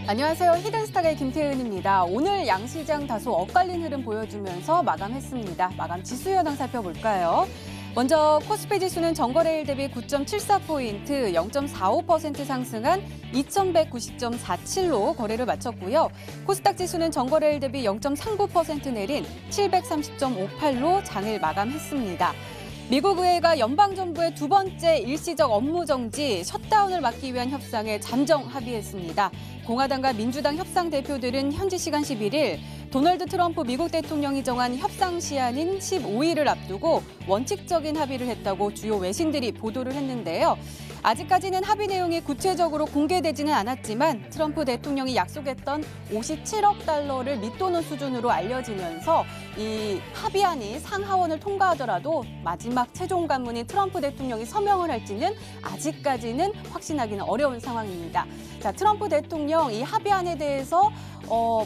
안녕하세요. 히든스탁의 김태은입니다. 오늘 양시장 다소 엇갈린 흐름 보여주면서 마감했습니다. 마감 지수 현황 살펴볼까요? 먼저 코스피 지수는 전거래일 대비 9.74포인트, 0.45% 상승한 2190.47로 거래를 마쳤고요. 코스닥 지수는 전거래일 대비 0.39% 내린 730.58로 장을 마감했습니다. 미국 의회가 연방정부의 두 번째 일시적 업무 정지, 셧다운을 막기 위한 협상에 잠정 합의했습니다. 공화당과 민주당 협상 대표들은 현지 시간 11일 도널드 트럼프 미국 대통령이 정한 협상 시한인 15일을 앞두고 원칙적인 합의를 했다고 주요 외신들이 보도를 했는데요. 아직까지는 합의 내용이 구체적으로 공개되지는 않았지만 트럼프 대통령이 약속했던 57억 달러를 밑도는 수준으로 알려지면서 이 합의안이 상하원을 통과하더라도 마지막 최종 관문인 트럼프 대통령이 서명을 할지는 아직까지는 확신하기는 어려운 상황입니다. 자, 트럼프 대통령 이 합의안에 대해서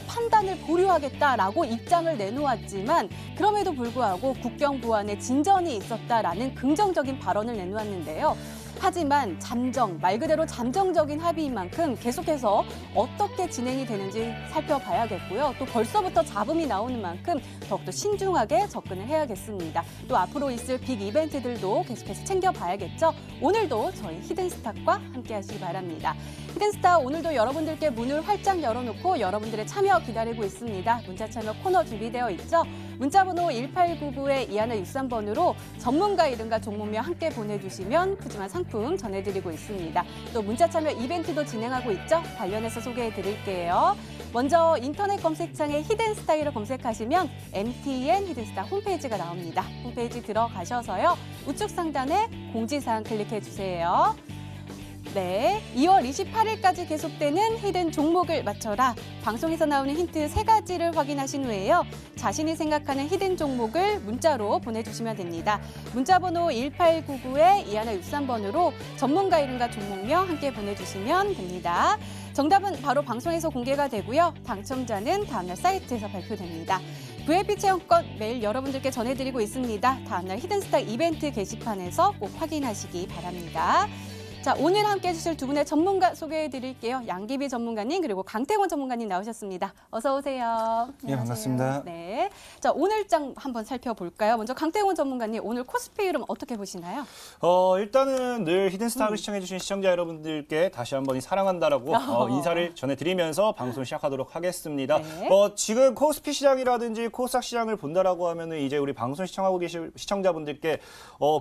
판단을 보류하겠다라고 입장을 내놓았지만 그럼에도 불구하고 국경 보안에 진전이 있었다라는 긍정적인 발언을 내놓았는데요. 하지만 말 그대로 잠정적인 합의인 만큼 계속해서 어떻게 진행이 되는지 살펴봐야겠고요. 또 벌써부터 잡음이 나오는 만큼 더욱더 신중하게 접근을 해야겠습니다. 또 앞으로 있을 빅 이벤트들도 계속해서 챙겨봐야겠죠. 오늘도 저희 히든스탁과 함께 하시기 바랍니다. 히든스탁 오늘도 여러분들께 문을 활짝 열어놓고 여러분들의 참여 기다리고 있습니다. 문자 참여 코너 준비되어 있죠. 문자번호 1899-2163번으로 전문가 이름과 종목명 함께 보내주시면 푸짐한 상품 전해드리고 있습니다. 또 문자 참여 이벤트도 진행하고 있죠. 관련해서 소개해드릴게요. 먼저 인터넷 검색창에 히든스타일을 검색하시면 MTN 히든스타 홈페이지가 나옵니다. 홈페이지 들어가셔서요. 우측 상단에 공지사항 클릭해주세요. 네, 2월 28일까지 계속되는 히든 종목을 맞춰라. 방송에서 나오는 힌트 3가지를 확인하신 후에요. 자신이 생각하는 히든 종목을 문자로 보내주시면 됩니다. 문자번호 1899-2163번으로 전문가 이름과 종목명 함께 보내주시면 됩니다. 정답은 바로 방송에서 공개가 되고요. 당첨자는 다음날 사이트에서 발표됩니다. VIP 체험권 매일 여러분들께 전해드리고 있습니다. 다음날 히든스탁 이벤트 게시판에서 꼭 확인하시기 바랍니다. 자, 오늘 함께 해주실 두 분의 전문가 소개해드릴게요. 양기비 전문가님 그리고 강태권 전문가님 나오셨습니다. 어서 오세요. 네, 반갑습니다. 네, 자 오늘장 한번 살펴볼까요? 먼저 강태권 전문가님 오늘 코스피 흐름 어떻게 보시나요? 일단은 늘 히든스탁을 시청해주신 시청자 여러분들께 다시 한번 사랑한다라고 인사를 전해드리면서 방송 시작하도록 하겠습니다. 네. 지금 코스피 시장이라든지 코스닥 시장을 본다라고 하면은 이제 우리 방송 시청하고 계실 시청자분들께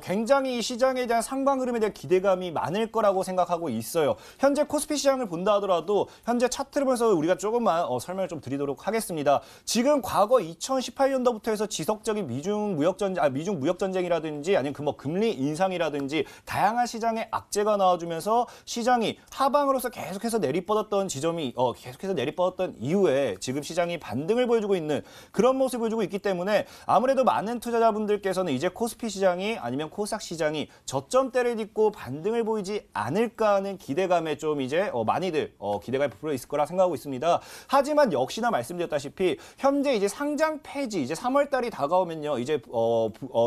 굉장히 이 시장에 대한 상방 흐름에 대한 기대감이 많을 거라고 생각하고 있어요. 현재 코스피 시장을 본다 하더라도 현재 차트를 보면서 우리가 조금만 설명을 좀 드리도록 하겠습니다. 지금 과거 2018년도부터 해서 지속적인 미중 무역 전쟁이라든지 아니면 금리 인상이라든지 다양한 시장의 악재가 나와주면서 시장이 하방으로서 계속해서 내리뻗었던 지점이 계속해서 내리뻗었던 이후에 지금 시장이 반등을 보여주고 있는 그런 모습을 보여주고 있기 때문에 아무래도 많은 투자자분들께서는 이제 코스피 시장이 아니면 코스닥 시장이 저점대를 딛고 반등을 보이지 않을까 하는 기대감에 좀 이제 많이들 기대감이 부풀어 있을 거라 생각하고 있습니다. 하지만 역시나 말씀드렸다시피 현재 이제 상장 폐지 이제 3월 달이 다가오면요 이제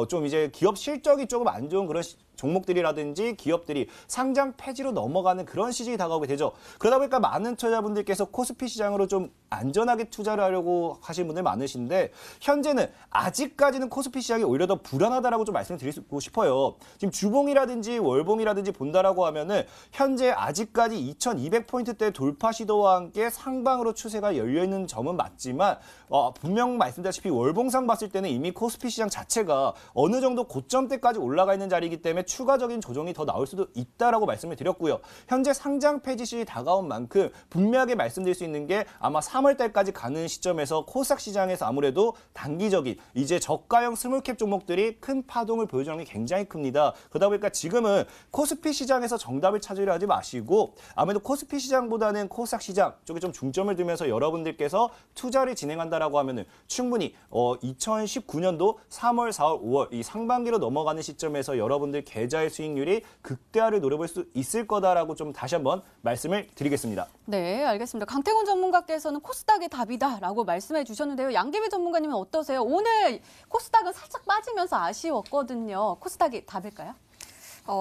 좀 이제 기업 실적이 조금 안 좋은 그런 종목들이라든지 기업들이 상장 폐지로 넘어가는 그런 시즌이 다가오게 되죠. 그러다 보니까 많은 투자자분들께서 코스피 시장으로 좀 안전하게 투자를 하려고 하시는 분들 많으신데 현재는 아직까지는 코스피 시장이 오히려 더 불안하다라고 좀 말씀을 드리고 싶어요. 지금 주봉이라든지 월봉이라든지 본다라고 하면은 현재 아직까지 2200포인트대 돌파 시도와 함께 상방으로 추세가 열려있는 점은 맞지만 분명 말씀드렸다시피 월봉상 봤을 때는 이미 코스피 시장 자체가 어느 정도 고점대까지 올라가 있는 자리이기 때문에 추가적인 조정이 더 나올 수도 있다라고 말씀을 드렸고요. 현재 상장 폐지 시즌이 다가온 만큼 분명하게 말씀드릴 수 있는 게 아마 3월 달까지 가는 시점에서 코스닥 시장에서 아무래도 단기적인 이제 저가형 스몰캡 종목들이 큰 파동을 보여주는 게 굉장히 큽니다. 그러다 보니까 지금은 코스피 시장에서 정답을 찾으려 하지 마시고 아무래도 코스피 시장보다는 코스닥 시장 쪽에 좀 중점을 두면서 여러분들께서 투자를 진행한다라고 하면은 충분히 2019년도 3월, 4월, 5월 이 상반기로 넘어가는 시점에서 여러분들 계좌의 수익률이 극대화를 노려볼 수 있을 거다라고 좀 다시 한번 말씀을 드리겠습니다. 네, 알겠습니다. 강태곤 전문가께서는 코스닥이 답이다라고 말씀해 주셨는데요. 양기비 전문가님은 어떠세요? 오늘 코스닥은 살짝 빠지면서 아쉬웠거든요. 코스닥이 답일까요?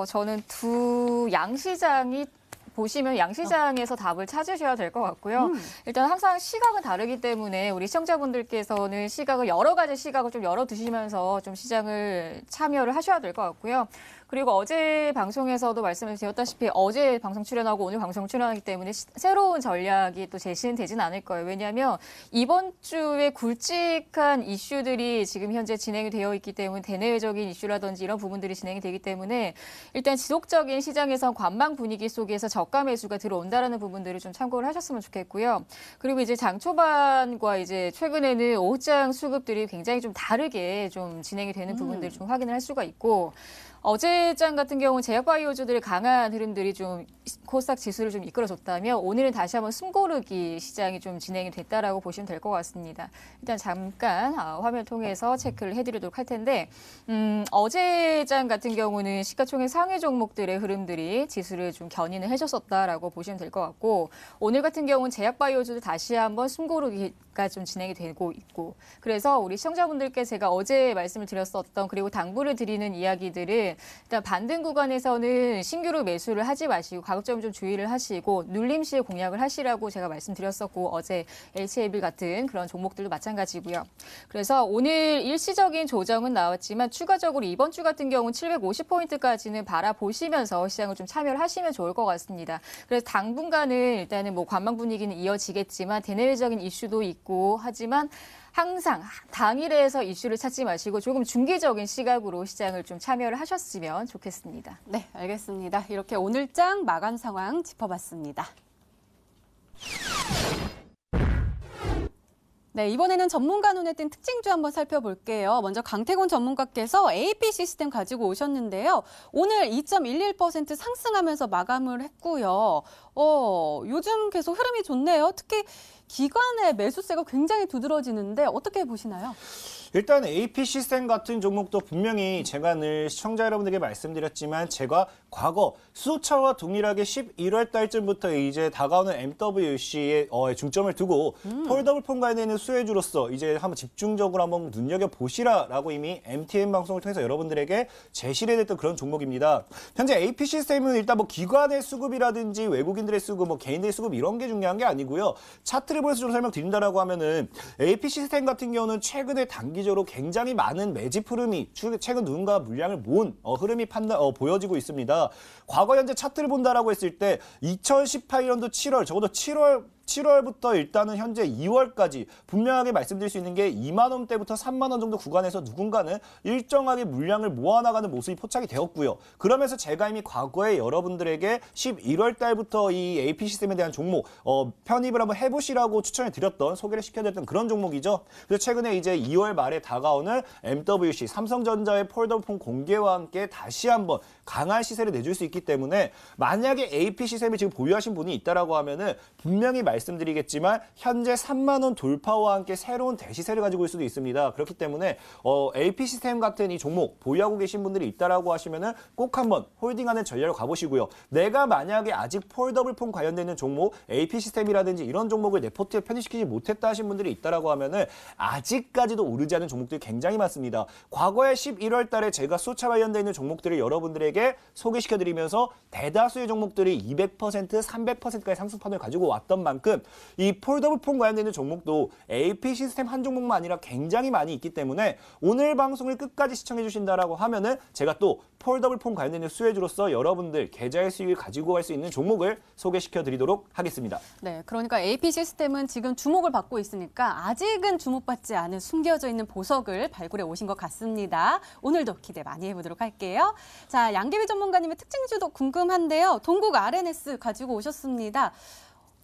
저는 두 양시장이 보시면 양시장에서 답을 찾으셔야 될 것 같고요. 일단 항상 시각은 다르기 때문에 우리 시청자분들께서는 여러 가지 시각을 좀 열어두시면서 좀 시장을 참여를 하셔야 될 것 같고요. 그리고 어제 방송에서도 말씀을 드렸다시피 어제 방송 출연하고 오늘 방송 출연하기 때문에 새로운 전략이 또 제시는 되진 않을 거예요. 왜냐하면 이번 주에 굵직한 이슈들이 지금 현재 진행이 되어 있기 때문에 대내외적인 이슈라든지 이런 부분들이 진행이 되기 때문에 일단 지속적인 시장에서 관망 분위기 속에서 저가 매수가 들어온다라는 부분들을 좀 참고를 하셨으면 좋겠고요. 그리고 이제 장 초반과 이제 최근에는 오후장 수급들이 굉장히 좀 다르게 좀 진행이 되는 부분들을 좀 확인을 할 수가 있고 어제장 같은 경우는 제약바이오주들의 강한 흐름들이 좀 코스닥 지수를 좀 이끌어줬다면 오늘은 다시 한번 숨고르기 시장이 좀 진행이 됐다라고 보시면 될 것 같습니다. 일단 잠깐 화면 통해서 체크를 해드리도록 할 텐데 어제장 같은 경우는 시가총액 상위 종목들의 흐름들이 지수를 좀 견인을 해줬었다라고 보시면 될 것 같고 오늘 같은 경우는 제약바이오주도 다시 한번 숨고르기가 좀 진행이 되고 있고 그래서 우리 시청자분들께 제가 어제 말씀을 드렸었던 그리고 당부를 드리는 이야기들은 일단 반등 구간에서는 신규로 매수를 하지 마시고 가급적 좀 주의를 하시고 눌림 시에 공략을 하시라고 제가 말씀드렸었고 어제 LCAB 같은 그런 종목들도 마찬가지고요. 그래서 오늘 일시적인 조정은 나왔지만 추가적으로 이번 주 같은 경우는 750포인트까지는 바라보시면서 시장을 좀 참여를 하시면 좋을 것 같습니다. 그래서 당분간은 일단은 뭐 관망 분위기는 이어지겠지만 대내외적인 이슈도 있고 하지만 항상 당일에서 이슈를 찾지 마시고 조금 중기적인 시각으로 시장을 좀 참여를 하셨으면 좋겠습니다. 네, 알겠습니다. 이렇게 오늘장 마감 상황 짚어봤습니다. 네, 이번에는 전문가 눈에 띈 특징주 한번 살펴볼게요. 먼저 강태곤 전문가께서 AP 시스템 가지고 오셨는데요. 오늘 2.11% 상승하면서 마감을 했고요. 요즘 계속 흐름이 좋네요. 특히 기관의 매수세가 굉장히 두드러지는데 어떻게 보시나요? 일단 AP 시스템 같은 종목도 분명히 제가 늘 시청자 여러분들에게 말씀드렸지만 제가 과거 수소차와 동일하게 11월 달쯤부터 이제 다가오는 MWC에 중점을 두고 폴더블 폰 관련된 수혜주로서 이제 한번 집중적으로 한번 눈여겨보시라라고 이미 MTN 방송을 통해서 여러분들에게 제시를 했던 그런 종목입니다. 현재 AP 시스템은 일단 뭐 기관의 수급이라든지 외국인들의 수급, 뭐 개인들의 수급 이런 게 중요한 게 아니고요. 차트를 보여서 좀 설명드린다라고 하면은 AP 시스템 같은 경우는 최근에 단기적으로 굉장히 많은 매집 흐름이 최근 누군가 물량을 모은 흐름이 보여지고 있습니다. 과거 현재 차트를 본다라고 했을 때 2018년도 7월 적어도 7월부터 일단은 현재 2월까지 분명하게 말씀드릴 수 있는 게 2만 원대부터 3만 원 정도 구간에서 누군가는 일정하게 물량을 모아나가는 모습이 포착이 되었고요. 그러면서 제가 이미 과거에 여러분들에게 11월 달부터 이 AP 시스템에 대한 종목 편입을 한번 해보시라고 추천을 드렸던 소개를 시켜드렸던 그런 종목이죠. 그래서 최근에 이제 2월 말에 다가오는 MWC 삼성전자의 폴더폰 공개와 함께 다시 한번 강한 시세를 내줄 수 있기 때문에 만약에 AP 시스템을 지금 보유하신 분이 있다라고 하면은 분명히 말씀드리겠지만 현재 3만 원 돌파와 함께 새로운 대시세를 가지고 있을 수도 있습니다. 그렇기 때문에 AP 시스템 같은 이 종목 보유하고 계신 분들이 있다라고 하시면은 꼭 한번 홀딩하는 전략을 가보시고요. 내가 만약에 아직 폴더블 폰 관련되는 종목, AP 시스템이라든지 이런 종목을 내 포트에 편입시키지 못했다 하신 분들이 있다라고 하면은 아직까지도 오르지 않은 종목들이 굉장히 많습니다. 과거에 11월 달에 제가 수차 관련돼 있는 종목들을 여러분들에게 소개시켜드리면서 대다수의 종목들이 200%, 300%까지 상승판을 가지고 왔던 만큼 이 폴더블 폰 관련되는 종목도 AP 시스템 한 종목만 아니라 굉장히 많이 있기 때문에 오늘 방송을 끝까지 시청해 주신다라고 하면은 제가 또 폴더블 폰 관련되는 수혜주로서 여러분들 계좌의 수익을 가지고 갈 수 있는 종목을 소개시켜 드리도록 하겠습니다. 네, 그러니까 AP 시스템은 지금 주목을 받고 있으니까 아직은 주목받지 않은 숨겨져 있는 보석을 발굴해 오신 것 같습니다. 오늘도 기대 많이 해보도록 할게요. 자, 양계비 전문가님의 특징주도 궁금한데요. 동국 RNS 가지고 오셨습니다.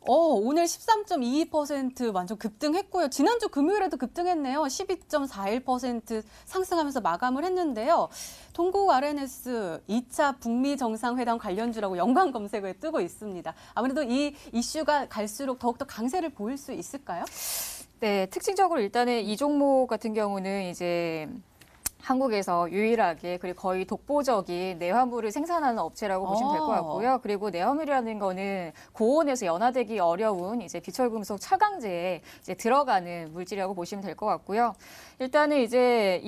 오늘 13.22% 완전 급등했고요. 지난주 금요일에도 급등했네요. 12.41% 상승하면서 마감을 했는데요. 동국 RNS 2차 북미 정상회담 관련주라고 연관 검색어에 뜨고 있습니다. 아무래도 이 이슈가 갈수록 더욱더 강세를 보일 수 있을까요? 네, 특징적으로 일단은 이 종목 같은 경우는 이제 한국에서 유일하게 그리고 거의 독보적인 내화물을 생산하는 업체라고 보시면 될 것 같고요. 그리고 내화물이라는 거는 고온에서 연화되기 어려운 이제 비철금속 촬강제에 이제 들어가는 물질이라고 보시면 될 것 같고요. 일단은 이제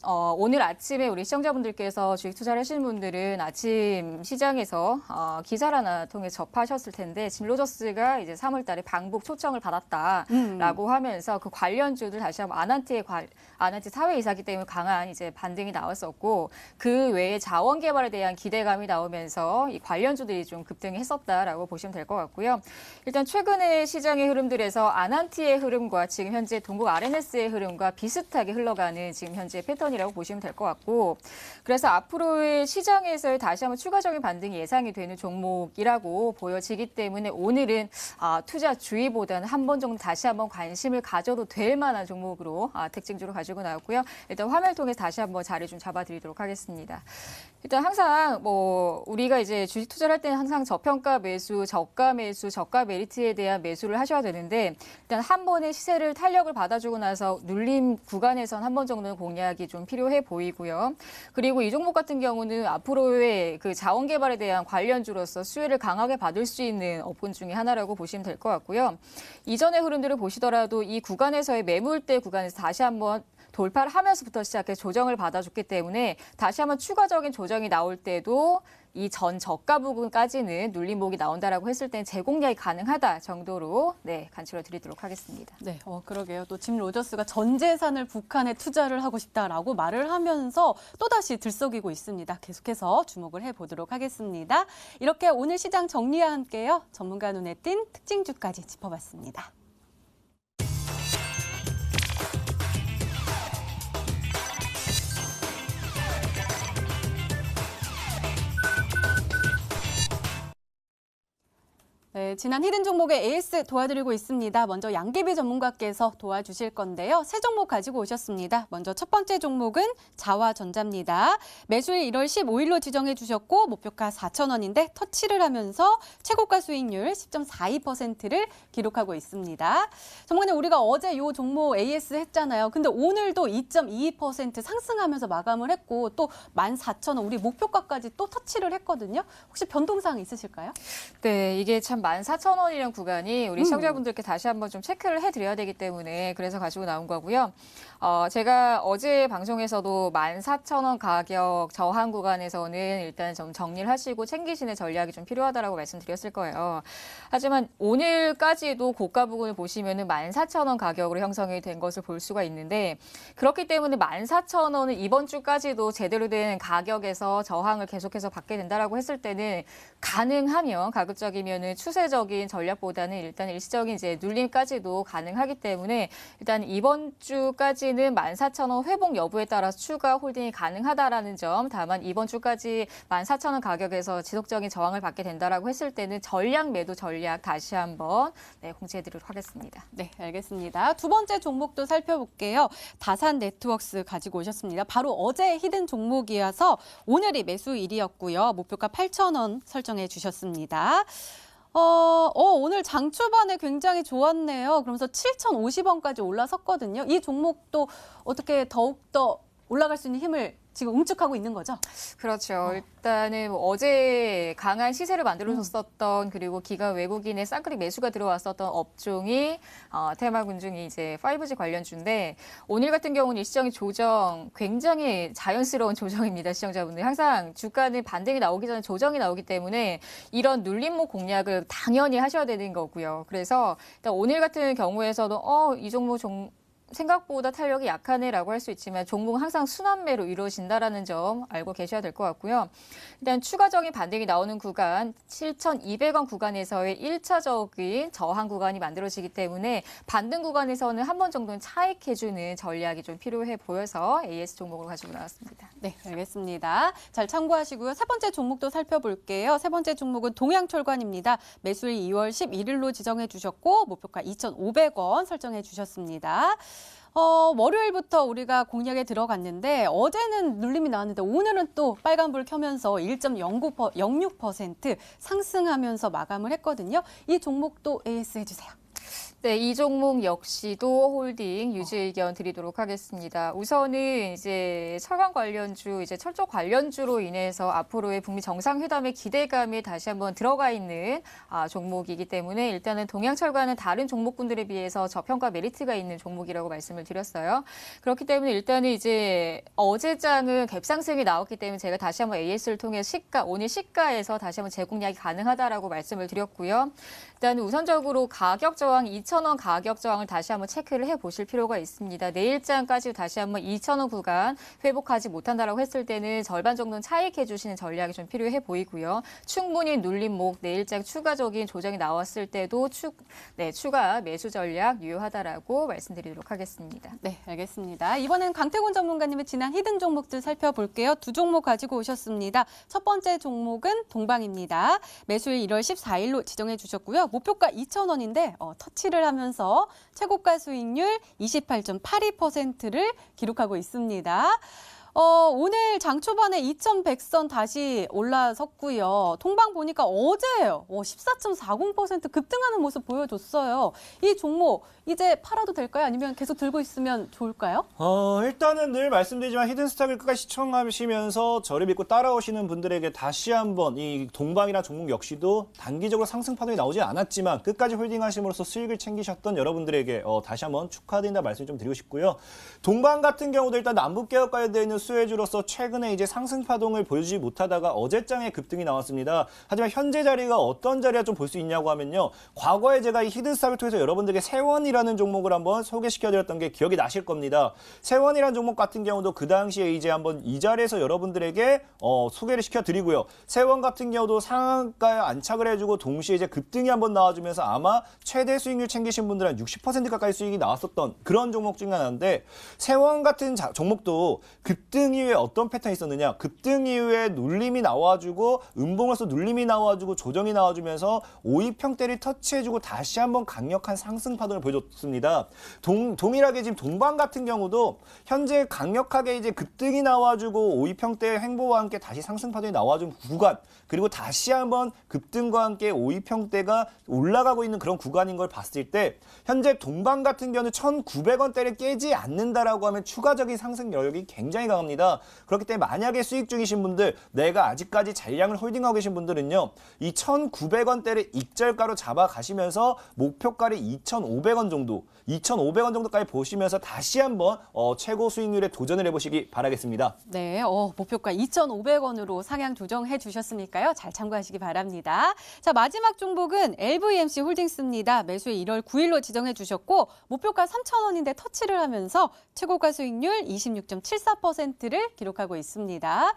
오늘 아침에 우리 시청자분들께서 주식 투자를 하시는 분들은 아침 시장에서 기사를 하나 통해 접하셨을 텐데 짐 로저스가 이제 3월 달에 방북 초청을 받았다라고 하면서 그 관련주들 다시 한번 아난티 사회이사기 때문에 강한 이제 반등이 나왔었고 그 외에 자원 개발에 대한 기대감이 나오면서 이 관련주들이 좀 급등했었다라고 보시면 될 것 같고요. 일단 최근의 시장의 흐름들에서 아난티의 흐름과 지금 현재 동국 RNS의 흐름과 비슷하게 흘러가는 지금 현재 패턴이라고 보시면 될 것 같고 그래서 앞으로의 시장에서의 다시 한번 추가적인 반등이 예상이 되는 종목이라고 보여지기 때문에 오늘은 투자 주의보다는 한 번 정도 다시 한번 관심을 가져도 될 만한 종목으로 특징주로 가지고 나왔고요. 일단 화면을 통해서 다시 한번 자리 좀 잡아드리도록 하겠습니다. 일단 항상 우리가 이제 주식 투자를 할 때는 항상 저평가 매수, 저가 매수, 저가 메리트에 대한 매수를 하셔야 되는데 일단 한 번의 시세를 탄력을 받아주고 나서 눌림 구간에선 한 번 정도는 공략이 좀 필요해 보이고요. 그리고 이 종목 같은 경우는 앞으로의 그 자원 개발에 대한 관련주로서 수혜를 강하게 받을 수 있는 업군 중에 하나라고 보시면 될 것 같고요. 이전의 흐름들을 보시더라도 이 구간에서의 매물대 구간에서 다시 한번 돌파를 하면서부터 시작해 조정을 받아줬기 때문에 다시 한번 추가적인 조정이 나올 때도 이 전 저가 부분까지는 눌림목이 나온다라고 했을 땐 재공략이 가능하다 정도로 간추려 드리도록 하겠습니다. 네, 그러게요. 또 짐 로저스가 전 재산을 북한에 투자를 하고 싶다라고 말을 하면서 또다시 들썩이고 있습니다. 계속해서 주목을 해보도록 하겠습니다. 이렇게 오늘 시장 정리와 함께요. 전문가 눈에 띈 특징주까지 짚어봤습니다. 네, 지난 히든 종목의 AS 도와드리고 있습니다. 먼저 양기비 전문가께서 도와주실 건데요. 세 종목 가지고 오셨습니다. 먼저 첫 번째 종목은 자화전자입니다. 매수일 1월 15일로 지정해 주셨고 목표가 4,000원인데 터치를 하면서 최고가 수익률 10.42%를 기록하고 있습니다. 전문가님, 우리가 어제 이 종목 AS 했잖아요. 근데 오늘도 2.22% 상승하면서 마감을 했고 또 14,000원 우리 목표가까지 또 터치를 했거든요. 혹시 변동사항 있으실까요? 네, 이게 참 14,000원이라는 구간이 우리 시청자분들께 다시 한번 좀 체크를 해드려야 되기 때문에 그래서 가지고 나온 거고요. 제가 어제 방송에서도 14,000원 가격 저항 구간에서는 일단 좀 정리를 하시고 챙기시는 전략이 좀 필요하다라고 말씀드렸을 거예요. 하지만 오늘까지도 고가 부분을 보시면은 14,000원 가격으로 형성이 된 것을 볼 수가 있는데 그렇기 때문에 14,000원은 이번 주까지도 제대로 된 가격에서 저항을 계속해서 받게 된다라고 했을 때는 가능하면 가급적이면은 추세적인 전략보다는 일단 일시적인 이제 눌림까지도 가능하기 때문에 일단 이번 주까지는 14,000원 회복 여부에 따라서 추가 홀딩이 가능하다라는 점, 다만 이번 주까지 14,000원 가격에서 지속적인 저항을 받게 된다라고 했을 때는 전략 매도 전략 다시 한번 공지해드리도록 하겠습니다. 네, 알겠습니다. 두 번째 종목도 살펴볼게요. 다산 네트워크스 가지고 오셨습니다. 바로 어제 히든 종목이어서 오늘이 매수일이었고요. 목표가 8,000원 설정해 주셨습니다. 오늘 장 초반에 굉장히 좋았네요. 그러면서 7,050원까지 올라섰거든요. 이 종목도 어떻게 더욱더 올라갈 수 있는 힘을 지금 응축하고 있는 거죠? 그렇죠. 일단은 어제 강한 시세를 만들어줬었던 그리고 기관 외국인의 쌍끌이 매수가 들어왔었던 업종이 테마군중이 이제 5G 관련주인데 오늘 같은 경우는 일시적인 조정 굉장히 자연스러운 조정입니다. 시청자분들 항상 주가는 반등이 나오기 전에 조정이 나오기 때문에 이런 눌림목 공략을 당연히 하셔야 되는 거고요. 그래서 일단 오늘 같은 경우에서도 이 종목 생각보다 탄력이 약하네라고 할 수 있지만 종목은 항상 순환매로 이루어진다라는 점 알고 계셔야 될 것 같고요. 일단 추가적인 반등이 나오는 구간 7,200원 구간에서의 1차적인 저항 구간이 만들어지기 때문에 반등 구간에서는 한 번 정도는 차익해주는 전략이 좀 필요해 보여서 AS 종목을 가지고 나왔습니다. 네, 알겠습니다. 잘 참고하시고요. 세 번째 종목도 살펴볼게요. 세 번째 종목은 동양철관입니다. 매수일 2월 11일로 지정해 주셨고 목표가 2,500원 설정해 주셨습니다. 월요일부터 우리가 공략에 들어갔는데 어제는 눌림이 나왔는데 오늘은 또 빨간불 켜면서 1.06% 상승하면서 마감을 했거든요. 이 종목도 AS 해주세요. 네, 이 종목 역시도 홀딩 유지 의견 드리도록 하겠습니다. 우선은 이제 철강 관련주, 이제 철도 관련주로 인해서 앞으로의 북미 정상회담의 기대감이 다시 한번 들어가 있는 종목이기 때문에 일단은 동양철과는 다른 종목군들에 비해서 저평가 메리트가 있는 종목이라고 말씀을 드렸어요. 그렇기 때문에 일단은 이제 어제장은 갭상승이 나왔기 때문에 제가 다시 한번 AS를 통해 오늘 시가에서 다시 한번 재공략이 가능하다라고 말씀을 드렸고요. 일단 우선적으로 가격 저항 2,000원 가격 저항을 다시 한번 체크를 해보실 필요가 있습니다. 내일장까지 다시 한번 2,000원 구간 회복하지 못한다라고 했을 때는 절반 정도는 차익해 주시는 전략이 좀 필요해 보이고요. 충분히 눌림목 내일장 추가적인 조정이 나왔을 때도 추가 매수 전략 유효하다라고 말씀드리도록 하겠습니다. 네, 알겠습니다. 이번엔 강태곤 전문가님의 지난 히든 종목들 살펴볼게요. 두 종목 가지고 오셨습니다. 첫 번째 종목은 동방입니다. 매수일 1월 14일로 지정해 주셨고요. 목표가 2,000원인데 터치를 하면서 최고가 수익률 28.82%를 기록하고 있습니다. 오늘 장 초반에 2,100선 다시 올라섰고요. 동방 보니까 어제요. 14.40% 급등하는 모습 보여줬어요. 이 종목 이제 팔아도 될까요? 아니면 계속 들고 있으면 좋을까요? 일단은 늘 말씀드리지만 히든스탁을 끝까지 시청하시면서 저를 믿고 따라오시는 분들에게 다시 한번 이 동방이라는 종목 역시도 단기적으로 상승 파동이 나오지 않았지만 끝까지 홀딩하심으로써 수익을 챙기셨던 여러분들에게 다시 한번 축하드린다 말씀 좀 드리고 싶고요. 동방 같은 경우도 일단 남북개혁 관련되어 있는 수혜주로서 최근에 이제 상승 파동을 보여주지 못하다가 어제장에 급등이 나왔습니다. 하지만 현재 자리가 어떤 자리가 좀 볼 수 있냐고 하면요. 과거에 제가 이 히든스탁을 통해서 여러분들에게 세원이라는 종목을 한번 소개시켜드렸던 게 기억이 나실 겁니다. 세원이라는 종목 같은 경우도 그 당시에 이제 한번 이 자리에서 여러분들에게 소개를 시켜드리고요. 세원 같은 경우도 상한가에 안착을 해주고 동시에 이제 급등이 한번 나와주면서 아마 최대 수익률 챙기신 분들은 60% 가까이 수익이 나왔었던 그런 종목 중에 하나인데 세원 같은 종목도 급등 이후에 어떤 패턴이 있었느냐. 급등 이후에 눌림이 나와주고 음봉으로서 눌림이 나와주고 조정이 나와주면서 520평대를 터치해주고 다시 한번 강력한 상승 파동을 보여줬습니다. 동일하게 지금 동방 같은 경우도 현재 강력하게 이제 급등이 나와주고 520평대 횡보와 함께 다시 상승 파동이 나와준 구간 그리고 다시 한번 급등과 함께 520평대가 올라가고 있는 그런 구간인 걸 봤을 때 현재 동방 같은 경우는 1,900원대를 깨지 않는다라고 하면 추가적인 상승 여력이 굉장히 강합니다. 그렇기 때문에 만약에 수익 중이신 분들 내가 아직까지 잔량을 홀딩하고 계신 분들은요. 이 1,900원대를 익절가로 잡아가시면서 목표가를 2,500원 정도 2,500원 정도까지 보시면서 다시 한번 최고 수익률에 도전을 해보시기 바라겠습니다. 네, 목표가 2,500원으로 상향 조정해 주셨으니까요. 잘 참고하시기 바랍니다. 자, 마지막 종목은 LVMC 홀딩스입니다. 매수일 1월 9일로 지정해 주셨고 목표가 3,000원인데 터치를 하면서 최고가 수익률 26.74%를 기록하고 있습니다.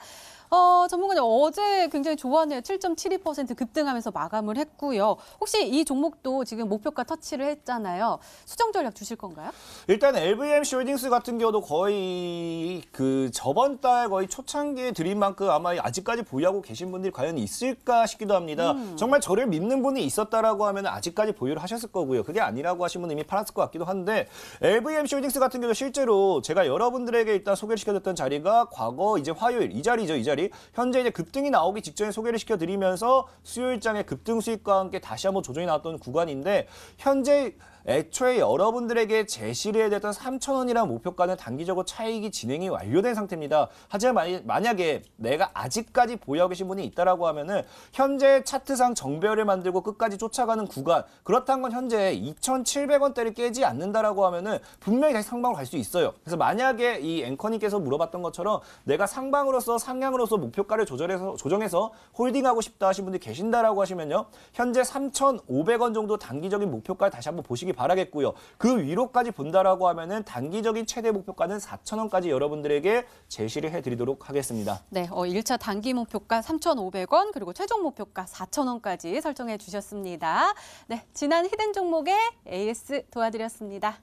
전문가님 어제 굉장히 좋았네요. 7.72% 급등하면서 마감을 했고요. 혹시 이 종목도 지금 목표가 터치를 했잖아요. 수정 전략 주실 건가요? 일단 LVMC 홀딩스 같은 경우도 거의 그 저번 달 거의 초창기에 드린 만큼 아마 아직까지 보유하고 계신 분들이 과연 있을까 싶기도 합니다. 정말 저를 믿는 분이 있었다라고 하면 아직까지 보유를 하셨을 거고요. 그게 아니라고 하신 분은 이미 팔았을 것 같기도 한데 LVMC 홀딩스 같은 경우도 실제로 제가 여러분들에게 일단 소개를 시켜줬던 자리가 과거 이제 화요일 이 자리죠. 이 자리. 현재 이제 급등이 나오기 직전에 소개를 시켜드리면서 수요일장에 급등 수익과 함께 다시 한번 조정이 나왔던 구간인데 현재 애초에 여러분들에게 제시를 해드렸던 3,000원이라는 목표가는 단기적으로 차익이 진행이 완료된 상태입니다. 하지만 만약에 내가 아직까지 보유하고 계신 분이 있다라고 하면은 현재 차트상 정배열을 만들고 끝까지 쫓아가는 구간 그렇다는 건 현재 2,700원대를 깨지 않는다라고 하면은 분명히 다시 상방으로 갈 수 있어요. 그래서 만약에 이 앵커님께서 물어봤던 것처럼 내가 상방으로서 상향으로서 목표가를 조정해서 홀딩하고 싶다 하신 분들이 계신다라고 하시면요. 현재 3,500원 정도 단기적인 목표가를 다시 한번 보시기 바라겠고요. 그 위로까지 본다라고 하면은 단기적인 최대 목표가는 4,000원까지 여러분들에게 제시를 해드리도록 하겠습니다. 네, 1차 단기 목표가 3,500원 그리고 최종 목표가 4,000원까지 설정해 주셨습니다. 네, 지난 히든 종목의 AS 도와드렸습니다.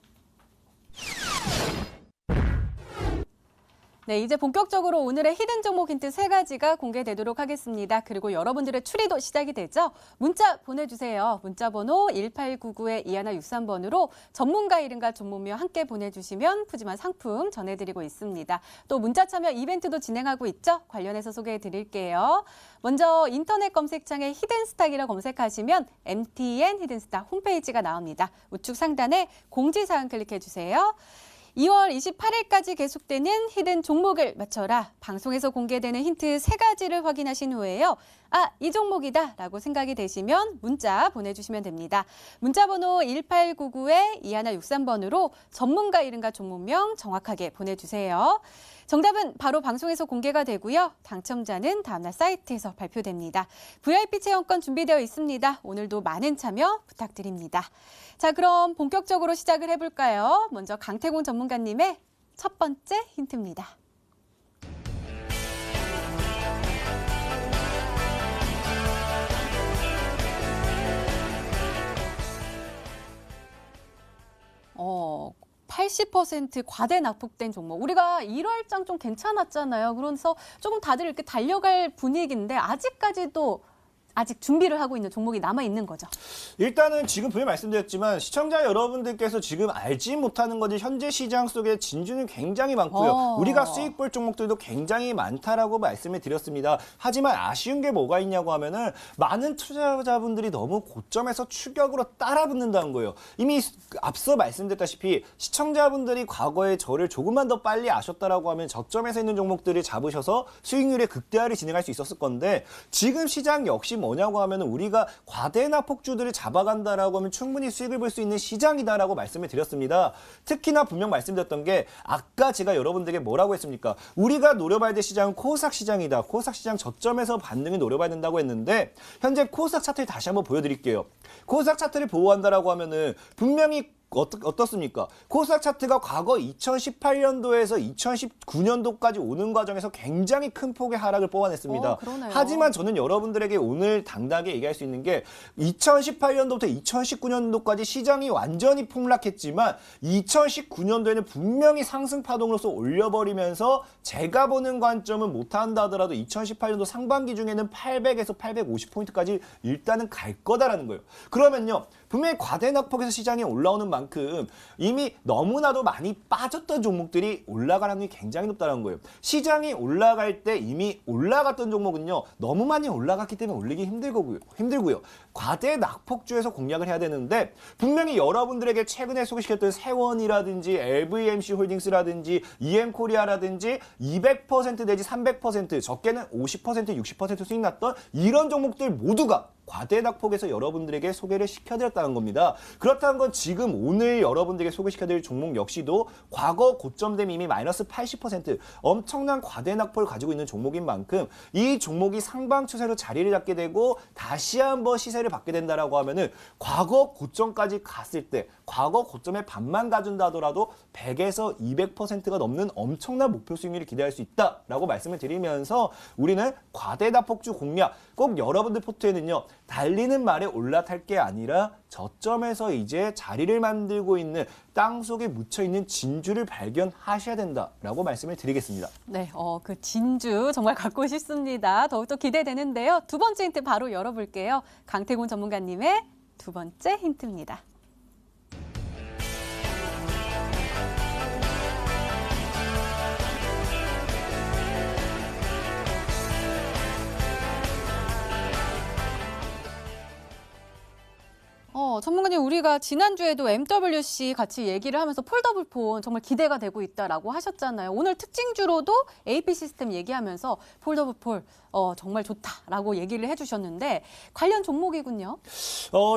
네, 이제 본격적으로 오늘의 히든 종목 힌트 3가지가 공개되도록 하겠습니다. 그리고 여러분들의 추리도 시작이 되죠. 문자 보내주세요. 문자 번호 1899-2163번으로 전문가 이름과 종목명 함께 보내주시면 푸짐한 상품 전해드리고 있습니다. 또 문자 참여 이벤트도 진행하고 있죠. 관련해서 소개해드릴게요. 먼저 인터넷 검색창에 히든스탁이라 검색하시면 MTN 히든스탁 홈페이지가 나옵니다. 우측 상단에 공지사항 클릭해주세요. 2월 28일까지 계속되는 히든 종목을 맞춰라. 방송에서 공개되는 힌트 3가지를 확인하신 후에요. 이 종목이다 라고 생각이 되시면 문자 보내주시면 됩니다. 문자 번호 1899-2163번으로 전문가 이름과 종목명 정확하게 보내주세요. 정답은 바로 방송에서 공개가 되고요. 당첨자는 다음날 사이트에서 발표됩니다. VIP 체험권 준비되어 있습니다. 오늘도 많은 참여 부탁드립니다. 자, 그럼 본격적으로 시작을 해볼까요? 먼저 강태공 전문가님의 첫 번째 힌트입니다. 어, 80% 과대 납폭된 종목. 우리가 1월장 좀 괜찮았잖아요. 그래서 조금 다들 이렇게 달려갈 분위기인데 아직까지도 아직 준비를 하고 있는 종목이 남아있는 거죠. 일단은 지금 분명히 말씀드렸지만 시청자 여러분들께서 지금 알지 못하는 것이 현재 시장 속에 진주는 굉장히 많고요. 우리가 수익 볼 종목들도 굉장히 많다라고 말씀을 드렸습니다. 하지만 아쉬운 게 뭐가 있냐고 하면은 많은 투자자분들이 너무 고점에서 추격으로 따라붙는다는 거예요. 이미 앞서 말씀드렸다시피 시청자분들이 과거에 저를 조금만 더 빨리 아셨다라고 하면 저점에서 있는 종목들을 잡으셔서 수익률의 극대화를 진행할 수 있었을 건데 지금 시장 역시 뭐냐고 하면 우리가 과대나 폭주들을 잡아간다라고 하면 충분히 수익을 볼 수 있는 시장이다라고 말씀을 드렸습니다. 특히나 분명 말씀드렸던 게 아까 제가 여러분들에게 뭐라고 했습니까? 우리가 노려봐야 될 시장은 코스닥 시장이다. 코스닥 시장 저점에서 반등을 노려봐야 된다고 했는데 현재 코스닥 차트를 다시 한번 보여드릴게요. 코스닥 차트를 보호한다라고 하면은 분명히 어떻습니까? 코스닥 차트가 과거 2018년도에서 2019년도까지 오는 과정에서 굉장히 큰 폭의 하락을 뽑아냈습니다. 하지만 저는 여러분들에게 오늘 당당하게 얘기할 수 있는 게 2018년도부터 2019년도까지 시장이 완전히 폭락했지만 2019년도에는 분명히 상승 파동으로서 올려버리면서 제가 보는 관점은 못한다 하더라도 2018년도 상반기 중에는 800에서 850포인트까지 일단은 갈 거다라는 거예요. 그러면요. 분명히 과대낙폭에서 시장이 올라오는 만큼 이미 너무나도 많이 빠졌던 종목들이 올라갈 확률이 굉장히 높다는 거예요. 시장이 올라갈 때 이미 올라갔던 종목은요. 너무 많이 올라갔기 때문에 올리기 힘들고요. 과대낙폭주에서 공략을 해야 되는데 분명히 여러분들에게 최근에 소개시켰던 세원이라든지 LVMC 홀딩스라든지 EM코리아라든지 200% 내지 300% 적게는 50% 60% 수익 났던 이런 종목들 모두가 과대낙폭에서 여러분들에게 소개를 시켜드렸다는 겁니다. 그렇다는 건 지금 오늘 여러분들에게 소개시켜드릴 종목 역시도 과거 고점 대비 이미 마이너스 80% 엄청난 과대낙폭을 가지고 있는 종목인 만큼 이 종목이 상방 추세로 자리를 잡게 되고 다시 한번 시세를 받게 된다라고 하면은 과거 고점까지 갔을 때 과거 고점의 반만 가준다 하더라도 100에서 200%가 넘는 엄청난 목표 수익률을 기대할 수 있다라고 말씀을 드리면서 우리는 과대낙폭주 공략 꼭 여러분들 포트에는요. 달리는 말에 올라탈 게 아니라 저점에서 이제 자리를 만들고 있는 땅속에 묻혀있는 진주를 발견하셔야 된다라고 말씀을 드리겠습니다. 네, 그 진주 정말 갖고 싶습니다. 더욱더 기대되는데요. 두 번째 힌트 바로 열어볼게요. 강태곤 전문가님의 두 번째 힌트입니다. 전문가님, 우리가 지난주에도 MWC 같이 얘기를 하면서 폴더블폰 정말 기대가 되고 있다라고 하셨잖아요. 오늘 특징주로도 AP 시스템 얘기하면서 폴더블폰 정말 좋다라고 얘기를 해주셨는데 관련 종목이군요.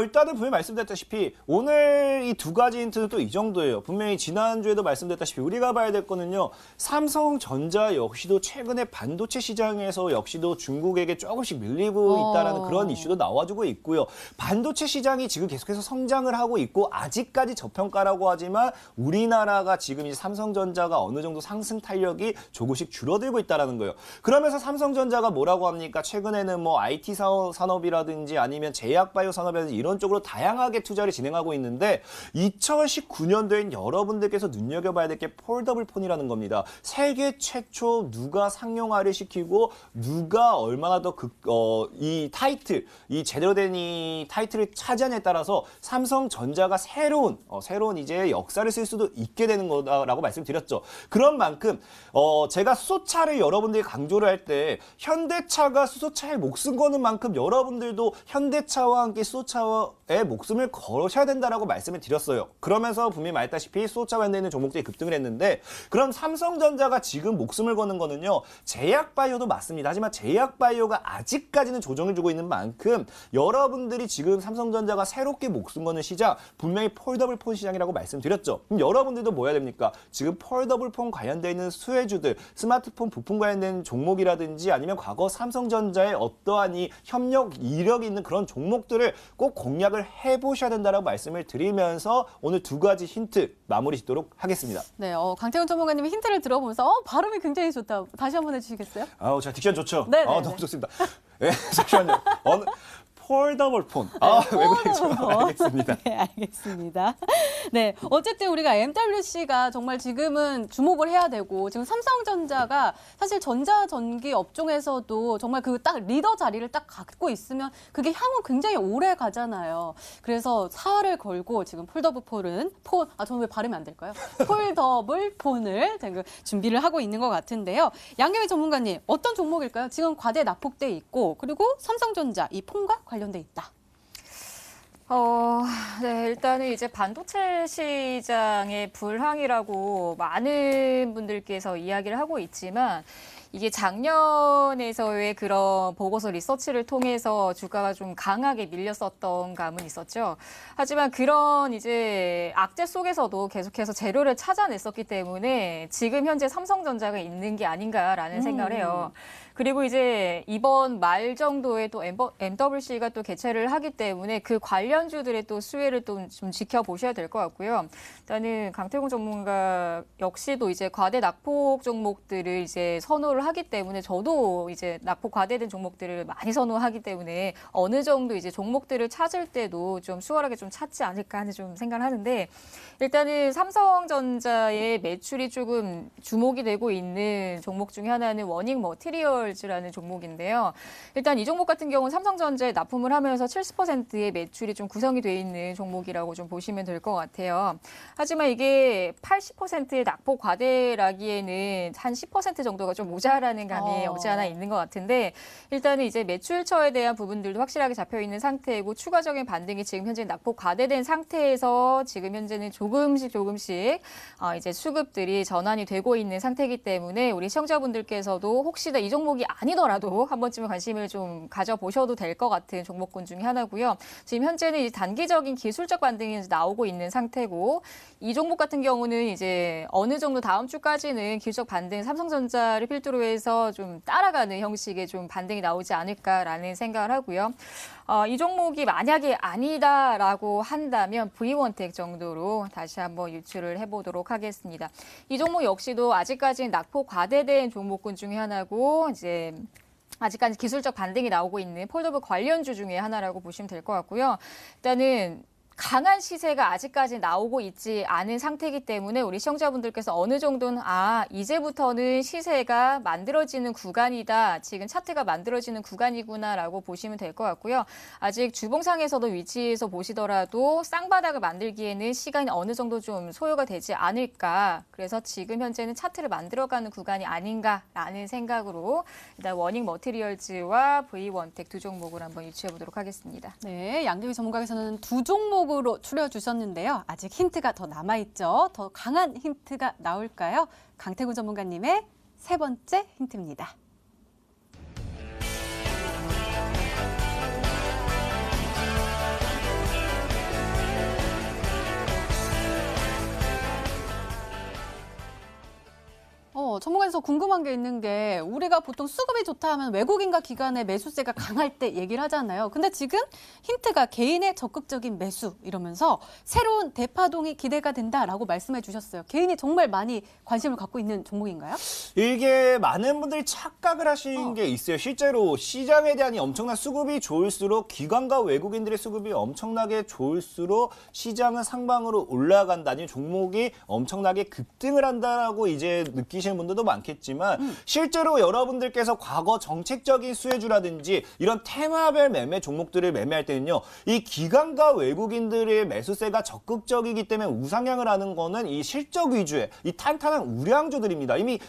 일단은 분명히 말씀드렸다시피 오늘 이 두 가지 힌트는 또 이 정도예요. 분명히 지난주에도 말씀드렸다시피 우리가 봐야 될 거는요. 삼성전자 역시도 최근에 반도체 시장에서 역시도 중국에게 조금씩 밀리고 있다는 그런 이슈도 나와주고 있고요. 반도체 시장이 지금 지금 계속해서 성장을 하고 있고 아직까지 저평가라고 하지만 우리나라가 지금 이제 삼성전자가 어느 정도 상승 탄력이 조금씩 줄어들고 있다라는 거예요. 그러면서 삼성전자가 뭐라고 합니까? 최근에는 뭐 IT 산업이라든지 아니면 제약바이오 산업이라든지 이런 쪽으로 다양하게 투자를 진행하고 있는데 2019년도엔 여러분들께서 눈여겨봐야 될 게 폴더블 폰이라는 겁니다. 세계 최초 누가 상용화를 시키고 누가 얼마나 더 이 타이틀, 이 제대로 된 이 타이틀을 차지하냐에 따라서 삼성전자가 새로운 이제 역사를 쓸 수도 있게 되는 거다라고 말씀드렸죠. 그런 만큼 제가 수소차를 여러분들이 강조를 할 때 현대차가 수소차에 목숨 거는 만큼 여러분들도 현대차와 함께 수소차에 목숨을 걸으셔야 된다라고 말씀을 드렸어요. 그러면서 분명히 말했다시피 수소차 관련돼 있는 종목들이 급등을 했는데 그럼 삼성전자가 지금 목숨을 거는 거는요. 제약바이오도 맞습니다. 하지만 제약바이오가 아직까지는 조정을 주고 있는 만큼 여러분들이 지금 삼성전자가 새롭게 목숨 거는 시장 분명히 폴더블 폰 시장이라고 말씀드렸죠. 그럼 여러분들도 뭐 해야 됩니까? 지금 폴더블 폰 관련돼 있는 수혜주들, 스마트폰 부품 관련된 종목이라든지 아니면 과거 삼성전자의 어떠한 이 협력 이력이 있는 그런 종목들을 꼭 공략을 해보셔야 된다라고 말씀을 드리면서 오늘 두 가지 힌트 마무리 짓도록 하겠습니다. 네, 강태훈 전문가님의 힌트를 들어보면서 발음이 굉장히 좋다. 다시 한번 해주시겠어요? 제가 딕션 좋죠? 네, 너무 좋습니다. 네, 잠시만요. 폴더블 폰. 외국인 알겠습니다. 네, 알겠습니다. 네, 어쨌든 우리가 MWC가 정말 지금은 주목을 해야 되고 지금 삼성전자가 사실 전자전기 업종에서도 정말 그 딱 리더 자리를 딱 갖고 있으면 그게 향후 굉장히 오래 가잖아요. 그래서 사활을 걸고 지금 폴더블 폰은 저는 왜 발음이 안 될까요? 폴더블 폰을 지금 준비를 하고 있는 것 같은데요. 양경희 전문가님, 어떤 종목일까요? 지금 과대 낙폭돼 있고 그리고 삼성전자 이 폰과 관련돼 있다. 네, 일단은 이제 반도체 시장의 불황이라고 많은 분들께서 이야기를 하고 있지만 이게 작년에서의 그런 보고서 리서치를 통해서 주가가 좀 강하게 밀렸었던 감은 있었죠. 하지만 그런 이제 악재 속에서도 계속해서 재료를 찾아냈었기 때문에 지금 현재 삼성전자가 있는 게 아닌가라는 생각을 해요. 그리고 이제 이번 말 정도에 또 MWC가 또 개최를 하기 때문에 그 관련주들의 또 수혜를 또 좀 지켜보셔야 될 것 같고요. 일단은 강태공 전문가 역시도 이제 과대 낙폭 종목들을 이제 선호를 하기 때문에 저도 이제 낙폭 과대된 종목들을 많이 선호하기 때문에 어느 정도 이제 종목들을 찾을 때도 좀 수월하게 좀 찾지 않을까 하는 좀 생각을 하는데 일단은 삼성전자의 매출이 조금 주목이 되고 있는 종목 중에 하나는 워닝 머티리얼즈라는 종목인데요. 일단 이 종목 같은 경우는 삼성전자에 납품을 하면서 70%의 매출이 좀 구성이 돼 있는 종목이라고 좀 보시면 될 것 같아요. 하지만 이게 80%의 낙폭 과대라기에는 한 10% 정도가 좀 모자라는 감이 없지 않아 있는 것 같은데 일단은 이제 매출처에 대한 부분들도 확실하게 잡혀 있는 상태이고 추가적인 반등이 지금 현재 낙폭 과대된 상태에서 지금 현재는 조금씩 이제 수급들이 전환이 되고 있는 상태이기 때문에 우리 시청자분들께서도 혹시나 이 종목이 아니더라도 한 번쯤은 관심을 좀 가져보셔도 될 것 같은 종목군 중에 하나고요. 지금 현재는 이제 단기적인 기술적 반등이 나오고 있는 상태고 이 종목 같은 경우는 이제 어느 정도 다음 주까지는 기술적 반등 삼성전자를 필두로 해서 좀 따라가는 형식의 좀 반등이 나오지 않을까라는 생각을 하고요. 이 종목이 만약에 아니다라고 한다면 V1텍 정도로 다시 한번 유출을 해보도록 하겠습니다. 이 종목 역시도 아직까지는 낙폭 과대된 종목군 중에 하나고 이제 아직까지 기술적 반등이 나오고 있는 폴더블 관련주 중에 하나라고 보시면 될 것 같고요. 일단은 강한 시세가 아직까지 나오고 있지 않은 상태이기 때문에 우리 시청자분들께서 어느 정도는 이제부터는 시세가 만들어지는 구간이다. 지금 차트가 만들어지는 구간이구나라고 보시면 될 것 같고요. 아직 주봉상에서도 위치에서 보시더라도 쌍바닥을 만들기에는 시간이 어느 정도 좀 소요가 되지 않을까. 그래서 지금 현재는 차트를 만들어가는 구간이 아닌가라는 생각으로 일단 워닝 머티리얼즈와 V1텍 두 종목을 한번 유추해 보도록 하겠습니다. 네, 양경희 전문가께서는 두 종목으로 추려주셨는데요. 아직 힌트가 더 남아있죠. 더 강한 힌트가 나올까요? 강태구 전문가님의 세 번째 힌트입니다. 전문가님 관련해서 궁금한 게 있는 게 우리가 보통 수급이 좋다 하면 외국인과 기관의 매수세가 강할 때 얘기를 하잖아요. 근데 지금 힌트가 개인의 적극적인 매수 이러면서 새로운 대파동이 기대가 된다라고 말씀해 주셨어요. 개인이 정말 많이 관심을 갖고 있는 종목인가요? 이게 많은 분들이 착각을 하신 게 있어요. 실제로 시장에 대한 이 엄청난 수급이 좋을수록 기관과 외국인들의 수급이 엄청나게 좋을수록 시장은 상방으로 올라간다니 종목이 엄청나게 급등을 한다라고 이제 느끼시는 분들도 많겠지만 실제로 여러분들께서 과거 정책적인 수혜주라든지 이런 테마별 매매 종목들을 매매할 때는요. 이 기관과 외국인들의 매수세가 적극적이기 때문에 우상향을 하는 거는 이 실적 위주의 이 탄탄한 우량주들입니다. 이미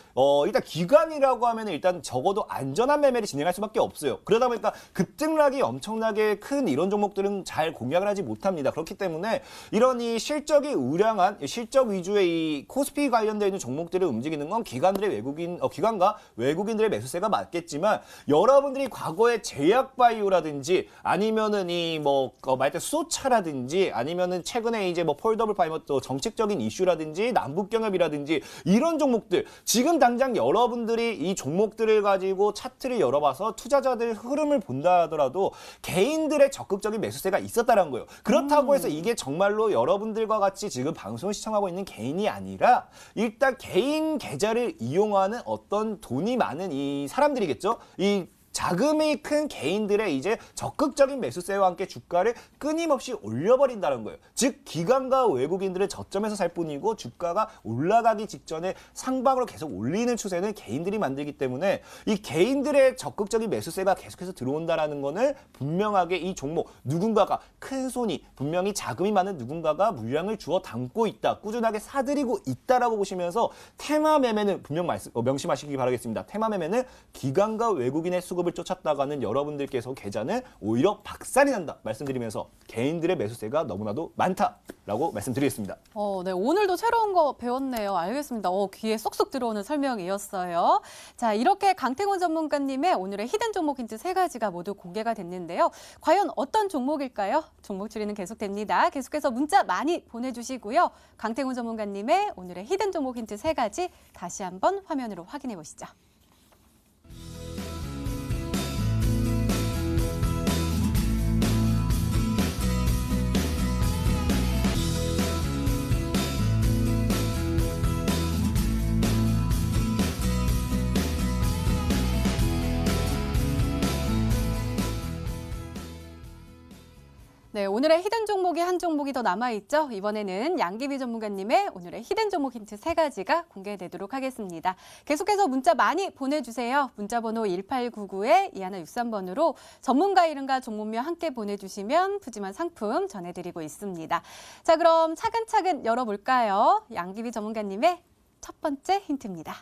일단 기관이라고 하면 일단 적어도 안전한 매매를 진행할 수밖에 없어요. 그러다 보니까 급등락이 엄청나게 큰 이런 종목들은 잘 공략을 하지 못합니다. 그렇기 때문에 이런 이 실적이 우량한 실적 위주의 이 코스피 관련되어 있는 종목들을 움직이는 건 기관과 외국인들의 매수세가 맞겠지만 여러분들이 과거에 제약바이오라든지 아니면은 말때 수소차라든지 아니면은 최근에 이제 폴더블 파이머 또 정책적인 이슈라든지 남북경협이라든지 이런 종목들 지금 당장 여러분들이 이 종목들을 가지고 차트를 열어봐서 투자자들 흐름을 본다 하더라도 개인들의 적극적인 매수세가 있었다는 거예요. 그렇다고 해서 이게 정말로 여러분들과 같이 지금 방송을 시청하고 있는 개인이 아니라 일단 개인 계좌를 이용하는 어떤 돈이 많은 이 사람들이겠죠. 이 자금이 큰 개인들의 이제 적극적인 매수세와 함께 주가를 끊임없이 올려버린다는 거예요. 즉 기관과 외국인들은 저점에서 살 뿐이고 주가가 올라가기 직전에 상방으로 계속 올리는 추세는 개인들이 만들기 때문에 이 개인들의 적극적인 매수세가 계속해서 들어온다는 거는 분명하게 이 종목 누군가가 큰 손이 분명히 자금이 많은 누군가가 물량을 주워 담고 있다. 꾸준하게 사들이고 있다라고 보시면서 테마 매매는 분명 명심하시기 바라겠습니다. 테마 매매는 기관과 외국인의 수급 쫓았다가는 여러분들께서 계좌는 오히려 박살이 난다 말씀드리면서 개인들의 매수세가 너무나도 많다라고 말씀드리겠습니다. 네, 오늘도 새로운 거 배웠네요. 알겠습니다. 귀에 쏙쏙 들어오는 설명이었어요. 자, 이렇게 강태곤 전문가님의 오늘의 히든 종목 힌트 3가지가 모두 공개가 됐는데요. 과연 어떤 종목일까요? 종목 추리는 계속됩니다. 계속해서 문자 많이 보내주시고요. 강태곤 전문가님의 오늘의 히든 종목 힌트 3가지 다시 한번 화면으로 확인해 보시죠. 네, 오늘의 히든 종목이 한 종목이 더 남아있죠. 이번에는 양기비 전문가님의 오늘의 히든 종목 힌트 3가지가 공개되도록 하겠습니다. 계속해서 문자 많이 보내주세요. 문자번호 1899-2163번으로 전문가 이름과 종목명 함께 보내주시면 푸짐한 상품 전해드리고 있습니다. 자, 그럼 차근차근 열어볼까요? 양기비 전문가님의 첫 번째 힌트입니다.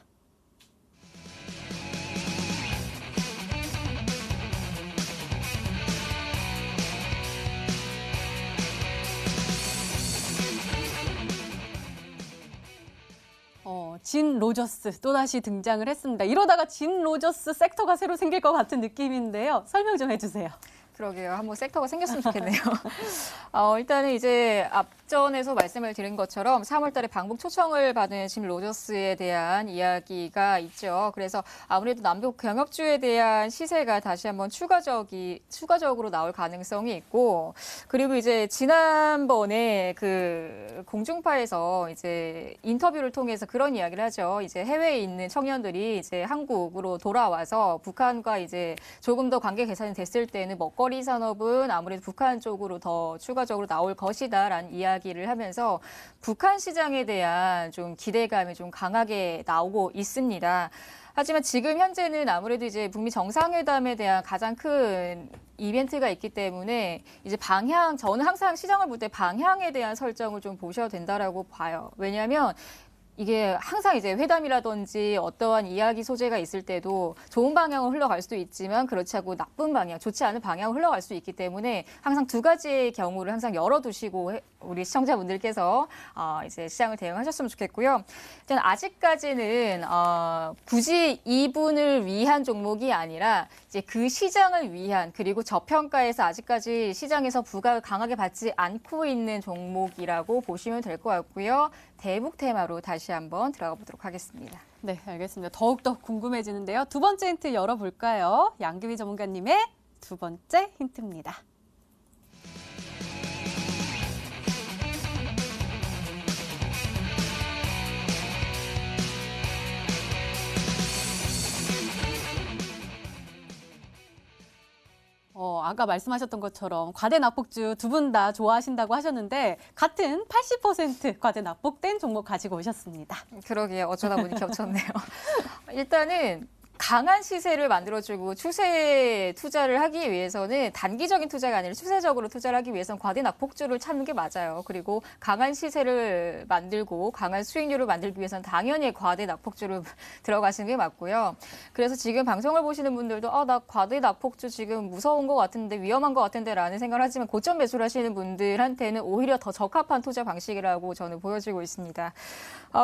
진 로저스 또다시 등장을 했습니다. 이러다가 진 로저스 섹터가 새로 생길 것 같은 느낌인데요. 설명 좀 해주세요. 그러게요. 한번 섹터가 생겼으면 좋겠네요. 일단은 이제 앞전에서 말씀을 드린 것처럼 3월 달에 방북 초청을 받은 짐 로저스에 대한 이야기가 있죠. 그래서 아무래도 남북 경협주에 대한 시세가 다시 한번 추가적으로 나올 가능성이 있고, 그리고 이제 지난번에 그 공중파에서 이제 인터뷰를 통해서 그런 이야기를 하죠. 이제 해외에 있는 청년들이 이제 한국으로 돌아와서 북한과 이제 조금 더 관계 개선이 됐을 때는 먹거리 산업은 아무래도 북한 쪽으로 더 추가적으로 나올 것이다라는 이야기를 하면서 북한 시장에 대한 좀 기대감이 좀 강하게 나오고 있습니다. 하지만 지금 현재는 아무래도 이제 북미 정상회담에 대한 가장 큰 이벤트가 있기 때문에 이제 저는 항상 시장을 볼 때 방향에 대한 설정을 좀 보셔야 된다라고 봐요. 왜냐하면 이게 항상 이제 회담이라든지 어떠한 이야기 소재가 있을 때도 좋은 방향으로 흘러갈 수도 있지만 그렇지 않고 나쁜 방향, 좋지 않은 방향으로 흘러갈 수 있기 때문에 항상 두 가지의 경우를 항상 열어두시고 우리 시청자분들께서 이제 시장을 대응하셨으면 좋겠고요. 일단 아직까지는 굳이 이분을 위한 종목이 아니라 이제 그 시장을 위한, 그리고 저평가에서 아직까지 시장에서 부각을 강하게 받지 않고 있는 종목이라고 보시면 될 것 같고요. 대북 테마로 다시 한번 들어가 보도록 하겠습니다. 네, 알겠습니다. 더욱더 궁금해지는데요. 두 번째 힌트 열어볼까요? 양귀비 전문가님의 두 번째 힌트입니다. 아까 말씀하셨던 것처럼 과대 납폭주 두 분 다 좋아하신다고 하셨는데 같은 80% 과대 납폭된 종목 가지고 오셨습니다. 그러게요. 어쩌다 보니 겹쳤네요. 일단은 강한 시세를 만들어주고 추세 투자를 하기 위해서는 단기적인 투자가 아니라 추세적으로 투자를 하기 위해서는 과대 낙폭주를 찾는 게 맞아요. 그리고 강한 시세를 만들고 강한 수익률을 만들기 위해서는 당연히 과대 낙폭주를 들어가시는 게 맞고요. 그래서 지금 방송을 보시는 분들도 나 과대 낙폭주 지금 무서운 것 같은데 위험한 것 같은데 라는 생각을 하지만 고점 매수를 하시는 분들한테는 오히려 더 적합한 투자 방식이라고 저는 보여지고 있습니다.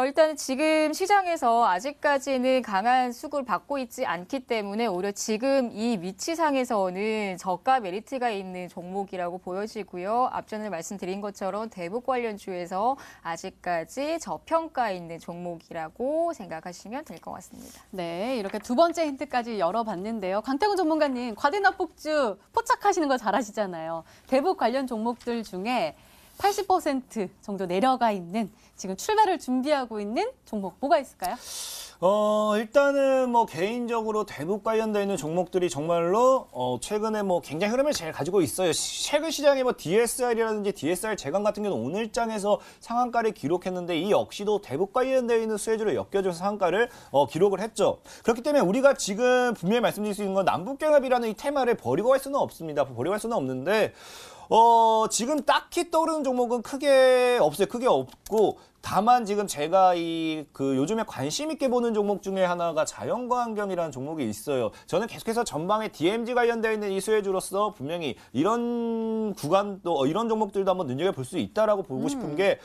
일단 지금 시장에서 아직까지는 강한 수급을 받고 있지 않기 때문에 오히려 지금 이 위치상에서는 저가 메리트가 있는 종목이라고 보여지고요. 앞전에 말씀드린 것처럼 대북 관련주에서 아직까지 저평가 있는 종목이라고 생각하시면 될 것 같습니다. 네, 이렇게 두 번째 힌트까지 열어봤는데요. 강태군 전문가님, 과대 납폭주 포착하시는 거 잘하시잖아요. 대북 관련 종목들 중에 80% 정도 내려가 있는 지금 출발을 준비하고 있는 종목 뭐가 있을까요? 일단은 뭐 개인적으로 대북 관련되어 있는 종목들이 정말로 최근에 뭐 굉장히 흐름을 잘 가지고 있어요. 최근 시장에 뭐 DSR이라든지 DSR 제강 같은 경우는 오늘장에서 상한가를 기록했는데 이 역시도 대북 관련되어 있는 수혜주를 엮여줘서 상한가를 기록을 했죠. 그렇기 때문에 우리가 지금 분명히 말씀드릴 수 있는 건 남북경합이라는 이 테마를 버리고 갈 수는 없습니다. 버리고 갈 수는 없는데 지금 딱히 떠오르는 종목은 크게 없어요. 크게 없고 다만 지금 제가 요즘에 관심 있게 보는 종목 중에 하나가 자연과환경이라는 종목이 있어요. 저는 계속해서 전방에 DMZ 관련되어 있는 이 수혜주로서 분명히 이런 구간도 이런 종목들도 한번 눈여겨볼 수 있다라고 보고 싶은 게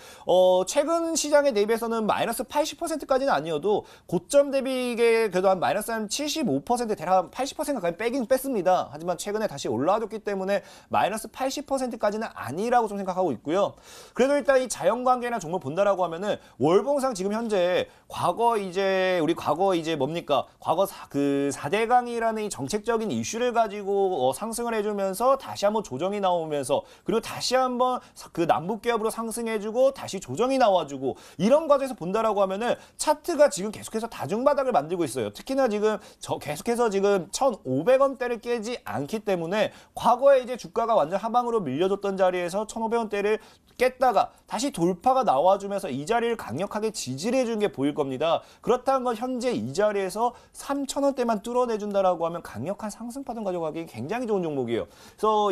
최근 시장에 대비해서는 마이너스 80%까지는 아니어도 고점 대비 이게 그래도 한 마이너스 한 75% 대략 한 80% 가까이 빼긴 뺐습니다. 하지만 최근에 다시 올라와줬기 때문에 마이너스 80%까지는 아니라고 좀 생각하고 있고요. 그래도 일단 이 자연관계나 종목 본다라고 하면은 월봉상 지금 현재 과거 이제 뭡니까? 과거 그 4대강이라는 이 정책적인 이슈를 가지고 상승을 해주면서 다시 한번 조정이 나오면서 그리고 다시 한번 그 남북기업으로 상승해주고 다시 조정이 나와주고 이런 과정에서 본다라고 하면은 차트가 지금 계속해서 다중바닥을 만들고 있어요. 특히나 지금 계속해서 지금 1,500원대를 깨지 않기 때문에 과거에 이제 주가가 완전 하방으로 밀려줬던 자리에서 1,500원대를 깼다가 다시 돌파가 나와주면서 이 자리를 강력하게 지지를 해준 게 보일 겁니다. 그렇다는 건 현재 이 자리에서 3,000원대만 뚫어내준다라고 하면 강력한 상승파동 가져가기 굉장히 좋은 종목이에요. 그래서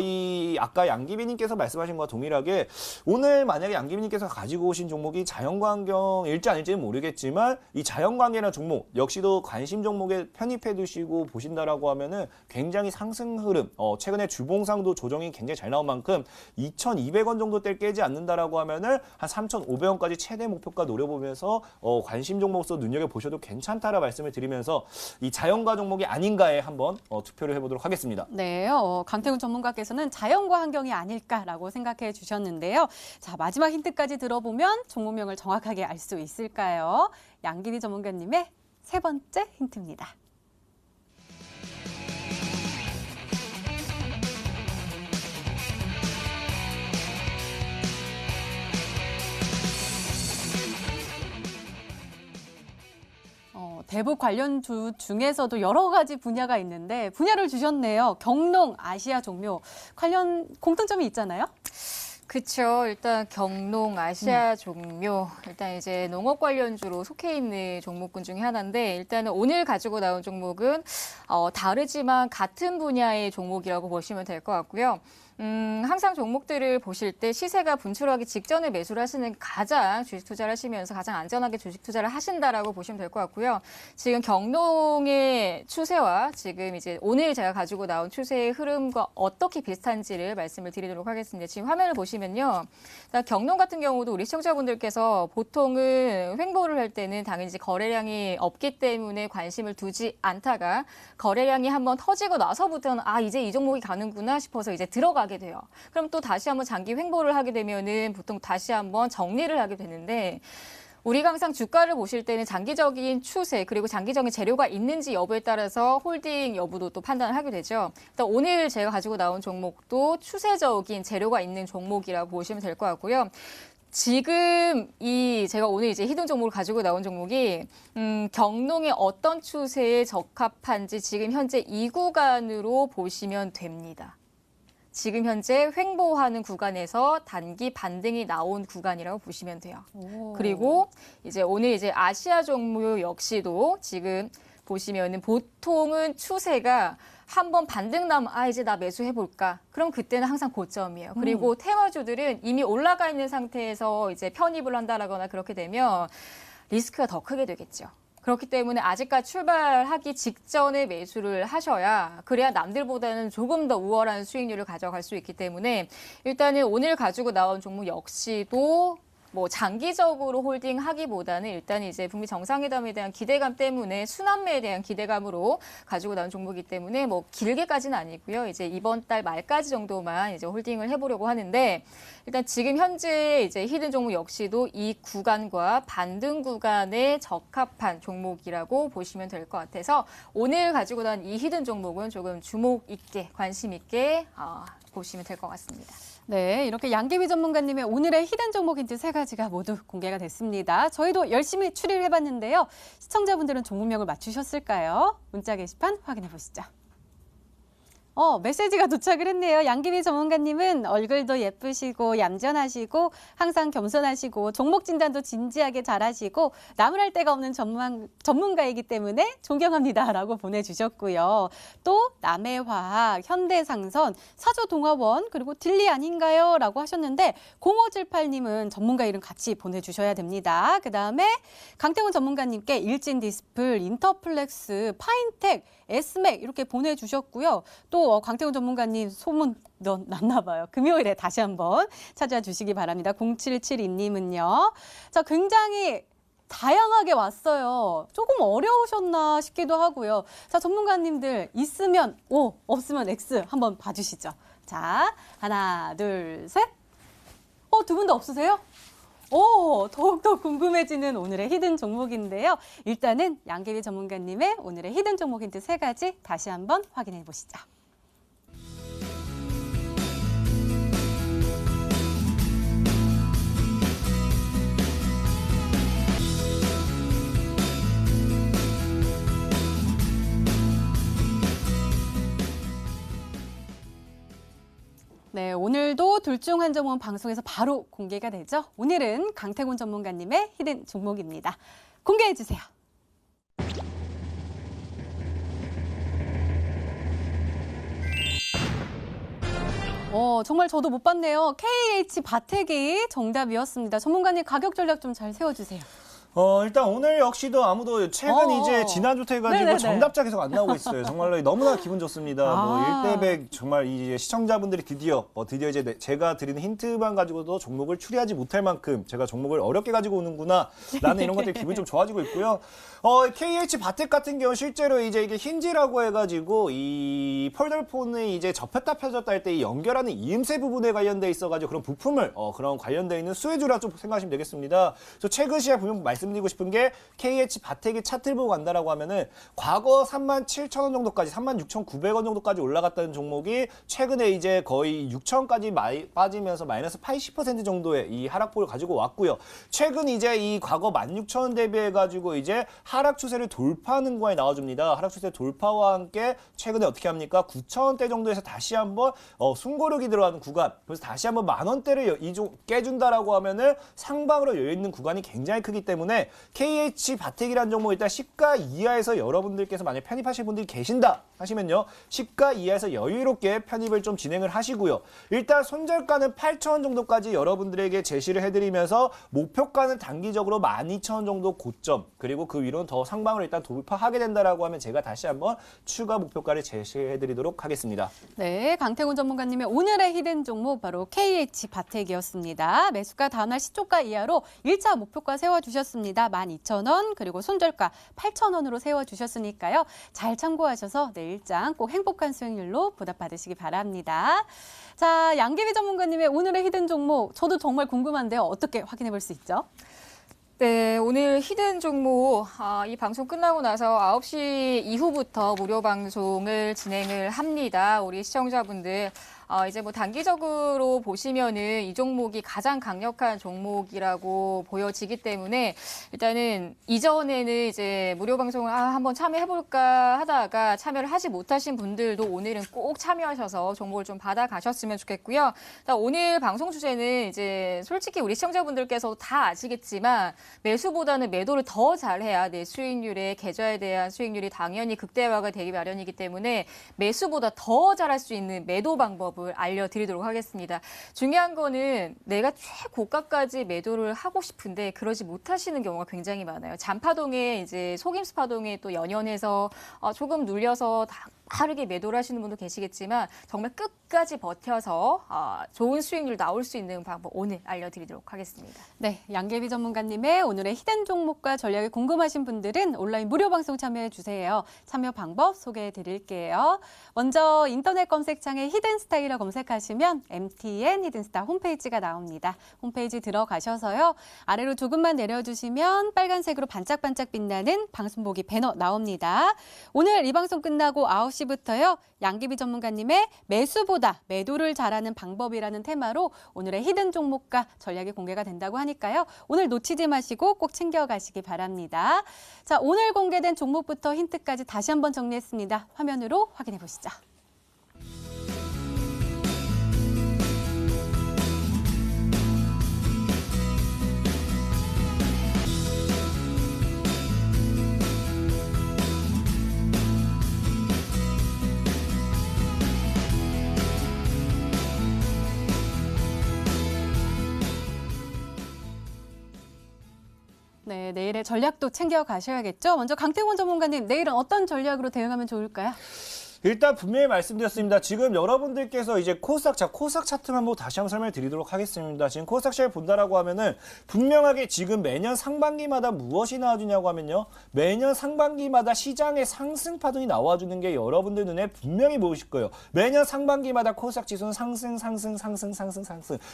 아까 양기비님께서 말씀하신 것과 동일하게 오늘 만약에 양기비님께서 가지고 오신 종목이 자연광경일지 아닐지는 모르겠지만 이 자연광계라는 종목 역시도 관심 종목에 편입해 두시고 보신다라고 하면은 굉장히 상승 흐름 최근에 주봉상도 조정이 굉장히 잘 나온 만큼 2,200원 정도대를 깨지 않는다라고 하면은 한 3,500원까지 최대 목표가 노려보면서 관심 종목으로서 눈여겨보셔도 괜찮다라 말씀을 드리면서 이 자연과 종목이 아닌가에 한번 투표를 해보도록 하겠습니다. 네, 강태군 전문가께서는 자연과 환경이 아닐까라고 생각해 주셨는데요. 자, 마지막 힌트까지 들어보면 종목명을 정확하게 알 수 있을까요? 양기비 전문가님의 세 번째 힌트입니다. 대북 관련주 중에서도 여러 가지 분야가 있는데 분야를 주셨네요. 경농, 아시아 종묘 관련 공통점이 있잖아요. 그렇죠. 일단 경농, 아시아 종묘, 일단 이제 농업 관련주로 속해 있는 종목군 중에 하나인데 일단은 오늘 가지고 나온 종목은 다르지만 같은 분야의 종목이라고 보시면 될 것 같고요. 항상 종목들을 보실 때 시세가 분출하기 직전에 매수를 하시는 가장 주식 투자를 하시면서 가장 안전하게 주식 투자를 하신다라고 보시면 될 것 같고요. 지금 경농의 추세와 지금 이제 오늘 제가 가지고 나온 추세의 흐름과 어떻게 비슷한지를 말씀을 드리도록 하겠습니다. 지금 화면을 보시면요. 경농 같은 경우도 우리 시청자분들께서 보통은 횡보를 할 때는 당연히 이제 거래량이 없기 때문에 관심을 두지 않다가 거래량이 한번 터지고 나서부터는 이제 이 종목이 가는구나 싶어서 이제 들어가게 돼요. 그럼 또 다시 한번 장기 횡보를 하게 되면은 보통 다시 한번 정리를 하게 되는데 우리가 항상 주가를 보실 때는 장기적인 추세 그리고 장기적인 재료가 있는지 여부에 따라서 홀딩 여부도 또 판단을 하게 되죠. 일단 오늘 제가 가지고 나온 종목도 추세적인 재료가 있는 종목이라고 보시면 될 것 같고요. 지금 제가 오늘 이제 히든 종목을 가지고 나온 종목이 경농의 어떤 추세에 적합한지 지금 현재 이 구간으로 보시면 됩니다. 지금 현재 횡보하는 구간에서 단기 반등이 나온 구간이라고 보시면 돼요. 그리고 이제 오늘 이제 아시아 종목 역시도 지금 보시면은 보통은 추세가 한번 반등 나면 이제 나 매수해 볼까? 그럼 그때는 항상 고점이에요. 그리고 테마주들은 이미 올라가 있는 상태에서 이제 편입을 한다라거나 그렇게 되면 리스크가 더 크게 되겠죠. 그렇기 때문에 아직까지 출발하기 직전에 매수를 하셔야 그래야 남들보다는 조금 더 우월한 수익률을 가져갈 수 있기 때문에 일단은 오늘 가지고 나온 종목 역시도 뭐 장기적으로 홀딩하기보다는 일단 이제 북미 정상회담에 대한 기대감 때문에 순환매에 대한 기대감으로 가지고 나온 종목이기 때문에 뭐 길게까지는 아니고요. 이제 이번 달 말까지 정도만 이제 홀딩을 해보려고 하는데 일단 지금 현재 이제 히든 종목 역시도 이 구간과 반등 구간에 적합한 종목이라고 보시면 될 것 같아서 오늘 가지고 나온 이 히든 종목은 조금 주목 있게 관심 있게 보시면 될 것 같습니다. 네, 이렇게 양기비 전문가님의 오늘의 히든 종목 힌트 3가지가 모두 공개가 됐습니다. 저희도 열심히 추리를 해봤는데요. 시청자분들은 종목명을 맞추셨을까요? 문자 게시판 확인해 보시죠. 메시지가 도착을 했네요. 양기비 전문가님은 얼굴도 예쁘시고 얌전하시고 항상 겸손하시고 종목 진단도 진지하게 잘하시고 나무랄 데가 없는 전문가이기 때문에 존경합니다라고 보내주셨고요. 또 남해화학, 현대상선, 사조동화원 그리고 딜리 아닌가요? 라고 하셨는데 0578님은 전문가 이름 같이 보내주셔야 됩니다. 그다음에 강태훈 전문가님께 일진디스플, 인터플렉스, 파인텍, 에스맥 이렇게 보내주셨고요. 또 강태훈 전문가님 소문 났나 봐요. 금요일에 다시 한번 찾아와 주시기 바랍니다. 0772님은요. 자, 굉장히 다양하게 왔어요. 조금 어려우셨나 싶기도 하고요. 자, 전문가님들 있으면 O, 없으면 X 한번 봐주시죠. 자, 하나, 둘, 셋. 두 분 다 없으세요? 더욱더 궁금해지는 오늘의 히든 종목인데요. 일단은 양계비 전문가님의 오늘의 히든 종목 힌트 3가지 다시 한번 확인해 보시죠. 네, 오늘도 둘 중 한 종목은 방송에서 바로 공개가 되죠. 오늘은 강태훈 전문가님의 히든 종목입니다. 공개해 주세요. 정말 저도 못 봤네요. KH 바텍이 정답이었습니다. 전문가님 가격 전략 좀 잘 세워주세요. 일단 오늘 역시도 아무도 최근 이제 지난주부터 해가지고 네네네. 정답자 계속 안 나오고 있어요. 정말로 너무나 기분 좋습니다. 뭐 1대100 정말 이제 시청자분들이 드디어 이제 제가 드리는 힌트만 가지고도 종목을 추리하지 못할 만큼 제가 종목을 어렵게 가지고 오는구나 라는 이런 것들이 기분이 좀 좋아지고 있고요. KH 바텍 같은 경우 실제로 이제 이게 힌지라고 해가지고 이 폴더폰을 이제 접혔다 펴졌다 할 때 이 연결하는 이음새 부분에 관련돼 있어가지고 그런 부품을 그런 관련돼 있는 수혜주라 좀 생각하시면 되겠습니다. 그래서 최근 시장 분명 말씀드리고 싶은 게 KH 바텍이 차트를 보고 간다라고 하면은 과거 37,000원 정도까지 36,900원 정도까지 올라갔다는 종목이 최근에 이제 거의 6,000원까지 빠지면서 마이너스 80% 정도의 이 하락폭을 가지고 왔고요. 최근 이제 이 과거 16,000원 대비해 가지고 이제 하락 추세를 돌파하는 구간이 나와줍니다. 하락 추세 돌파와 함께 최근에 어떻게 합니까? 9,000원대 정도에서 다시 한번 숨고르기 들어가는 구간. 그래서 다시 한번 10,000원대를 깨준다라고 하면은 상방으로 여유 있는 구간이 굉장히 크기 때문에 KH 바텍이라는 종목 일단 시가 이하에서 여러분들께서 만약 편입하실 분들이 계신다 하시면요. 시가 이하에서 여유롭게 편입을 좀 진행을 하시고요. 일단 손절가는 8,000원 정도까지 여러분들에게 제시를 해드리면서 목표가는 단기적으로 12,000원 정도 고점 그리고 그 위로는 더 상방으로 일단 돌파하게 된다라고 하면 제가 다시 한번 추가 목표가를 제시해드리도록 하겠습니다. 네, 강태훈 전문가님의 오늘의 히든 종목 바로 KH 바텍이었습니다. 매수가 다음날 시초가 이하로 1차 목표가 세워주셨습니다. 12,000원 그리고 손절가 8,000원으로 세워주셨으니까요. 잘 참고하셔서 내일장 꼭 행복한 수익률로 보답받으시기 바랍니다. 자, 양기비 전문가님의 오늘의 히든 종목 저도 정말 궁금한데요. 어떻게 확인해 볼 수 있죠? 네, 오늘 히든 종목 이 방송 끝나고 나서 9시 이후부터 무료 방송을 진행을 합니다. 우리 시청자분들 이제 뭐 단기적으로 보시면은 이 종목이 가장 강력한 종목이라고 보여지기 때문에 일단은 이전에는 이제 무료 방송을 한번 참여해볼까 하다가 참여를 하지 못하신 분들도 오늘은 꼭 참여하셔서 정보를 좀 받아가셨으면 좋겠고요. 오늘 방송 주제는 이제 솔직히 우리 시청자분들께서도 다 아시겠지만 매수보다는 매도를 더 잘해야 내 수익률의 계좌에 대한 수익률이 당연히 극대화가 되기 마련이기 때문에 매수보다 더 잘할 수 있는 매도 방법을 알려드리도록 하겠습니다. 중요한 거는 내가 최고가까지 매도를 하고 싶은데 그러지 못하시는 경우가 굉장히 많아요. 잔파동에 이제 속임수 파동에 또 연연해서 조금 눌려서 빠르게 매도를 하시는 분도 계시겠지만 정말 끝까지 버텨서 좋은 수익률 나올 수 있는 방법 오늘 알려드리도록 하겠습니다. 네, 양계비 전문가님의 오늘의 히든 종목과 전략이 궁금하신 분들은 온라인 무료 방송 참여해 주세요. 참여 방법 소개해 드릴게요. 먼저 인터넷 검색창에 히든스타이라 검색하시면 MTN 히든스타 홈페이지가 나옵니다. 홈페이지 들어가셔서요. 아래로 조금만 내려주시면 빨간색으로 반짝반짝 빛나는 방송 보기 배너 나옵니다. 오늘 이 방송 끝나고 9시부터요. 양기비 전문가님의 매수보다 매도를 잘하는 방법이라는 테마로 오늘의 히든 종목과 전략이 공개가 된다고 하니까요. 오늘 놓치지 마시고 꼭 챙겨가시기 바랍니다. 자, 오늘 공개된 종목부터 힌트까지 다시 한번 정리했습니다. 화면으로 확인해 보시죠. 네, 내일의 전략도 챙겨가셔야겠죠. 먼저 강태곤 전문가님, 내일은 어떤 전략으로 대응하면 좋을까요? 일단 분명히 말씀드렸습니다. 지금 여러분들께서 이제 코스닥 차트만 한번 다시 한번 설명을 드리도록 하겠습니다. 지금 코스닥 시장을 본다라고 하면은 분명하게 지금 매년 상반기마다 무엇이 나와주냐고 하면요. 매년 상반기마다 시장의 상승 파동이 나와주는 게 여러분들 눈에 분명히 보이실 거예요. 매년 상반기마다 코스닥 지수는 상승.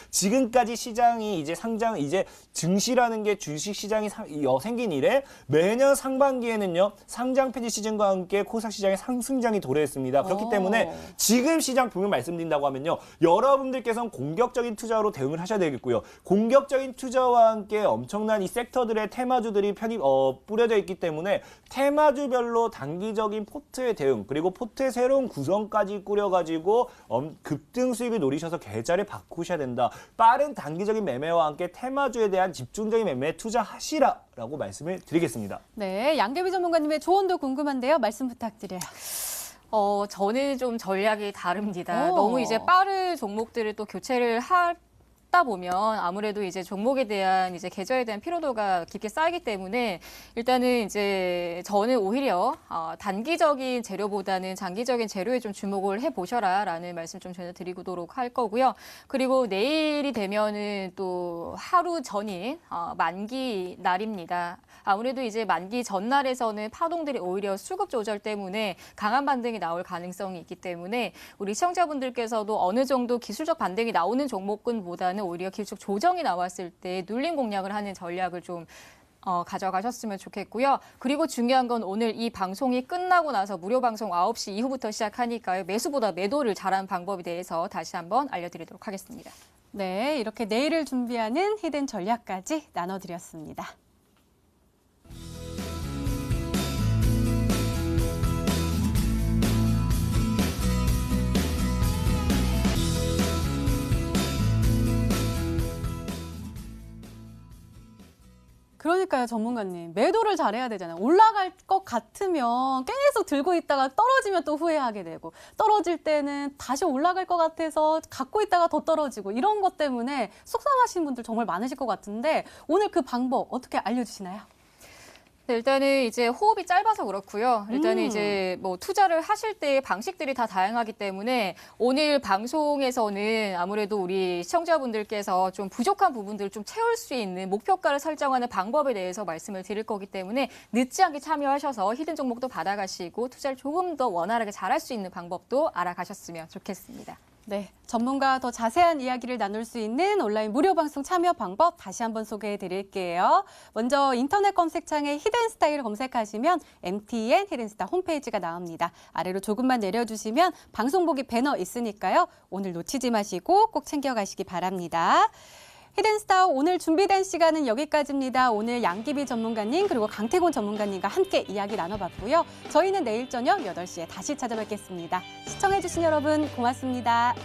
지금까지 시장이 이제 증시라는 게 주식 시장이 생긴 이래 매년 상반기에는요. 상장 폐지 시즌과 함께 코스닥 시장의 상승장이 도래했습니다. 그렇기 때문에 지금 시장 분명 말씀드린다고 하면요. 여러분들께서는 공격적인 투자로 대응을 하셔야 되겠고요. 공격적인 투자와 함께 엄청난 이 섹터들의 테마주들이 뿌려져 있기 때문에 테마주별로 단기적인 포트의 대응 그리고 포트의 새로운 구성까지 꾸려가지고 급등 수익을 노리셔서 계좌를 바꾸셔야 된다. 빠른 단기적인 매매와 함께 테마주에 대한 집중적인 매매에 투자하시라라고 말씀을 드리겠습니다. 네, 양계비 전문가님의 조언도 궁금한데요. 말씀 부탁드려요. 저는 좀 전략이 다릅니다. 너무 이제 빠른 종목들을 또 교체를 하다 보면 아무래도 이제 종목에 대한 이제 계좌에 대한 피로도가 깊게 쌓이기 때문에 일단은 이제 저는 오히려 단기적인 재료보다는 장기적인 재료에 좀 주목을 해보셔라라는 말씀 좀 전해드리도록 할 거고요. 그리고 내일이 되면은 또 하루 전인 만기 날입니다. 아무래도 이제 만기 전날에서는 파동들이 오히려 수급 조절 때문에 강한 반등이 나올 가능성이 있기 때문에 우리 시청자분들께서도 어느 정도 기술적 반등이 나오는 종목군보다는 오히려 기술적 조정이 나왔을 때 눌림 공략을 하는 전략을 좀 가져가셨으면 좋겠고요. 그리고 중요한 건 오늘 이 방송이 끝나고 나서 무료 방송 9시 이후부터 시작하니까요. 매수보다 매도를 잘하는 방법에 대해서 다시 한번 알려드리도록 하겠습니다. 네, 이렇게 내일을 준비하는 히든 전략까지 나눠드렸습니다. 그러니까요, 전문가님. 매도를 잘해야 되잖아요. 올라갈 것 같으면 계속 들고 있다가 떨어지면 또 후회하게 되고 떨어질 때는 다시 올라갈 것 같아서 갖고 있다가 더 떨어지고 이런 것 때문에 속상하신 분들 정말 많으실 것 같은데 오늘 그 방법 어떻게 알려주시나요? 네, 일단은 이제 호흡이 짧아서 그렇고요. 일단은 이제 뭐 투자를 하실 때 방식들이 다 다양하기 때문에 오늘 방송에서는 아무래도 우리 시청자분들께서 좀 부족한 부분들을 좀 채울 수 있는 목표가를 설정하는 방법에 대해서 말씀을 드릴 거기 때문에 늦지 않게 참여하셔서 히든 종목도 받아가시고 투자를 조금 더 원활하게 잘할 수 있는 방법도 알아가셨으면 좋겠습니다. 네, 전문가와 더 자세한 이야기를 나눌 수 있는 온라인 무료 방송 참여 방법 다시 한번 소개해 드릴게요. 먼저 인터넷 검색창에 히든스타일 검색하시면 MTN 히든스타 홈페이지가 나옵니다. 아래로 조금만 내려주시면 방송 보기 배너 있으니까요. 오늘 놓치지 마시고 꼭 챙겨가시기 바랍니다. 히든스타 오늘 준비된 시간은 여기까지입니다. 오늘 양기비 전문가님 그리고 강태곤 전문가님과 함께 이야기 나눠봤고요. 저희는 내일 저녁 8시에 다시 찾아뵙겠습니다. 시청해주신 여러분 고맙습니다.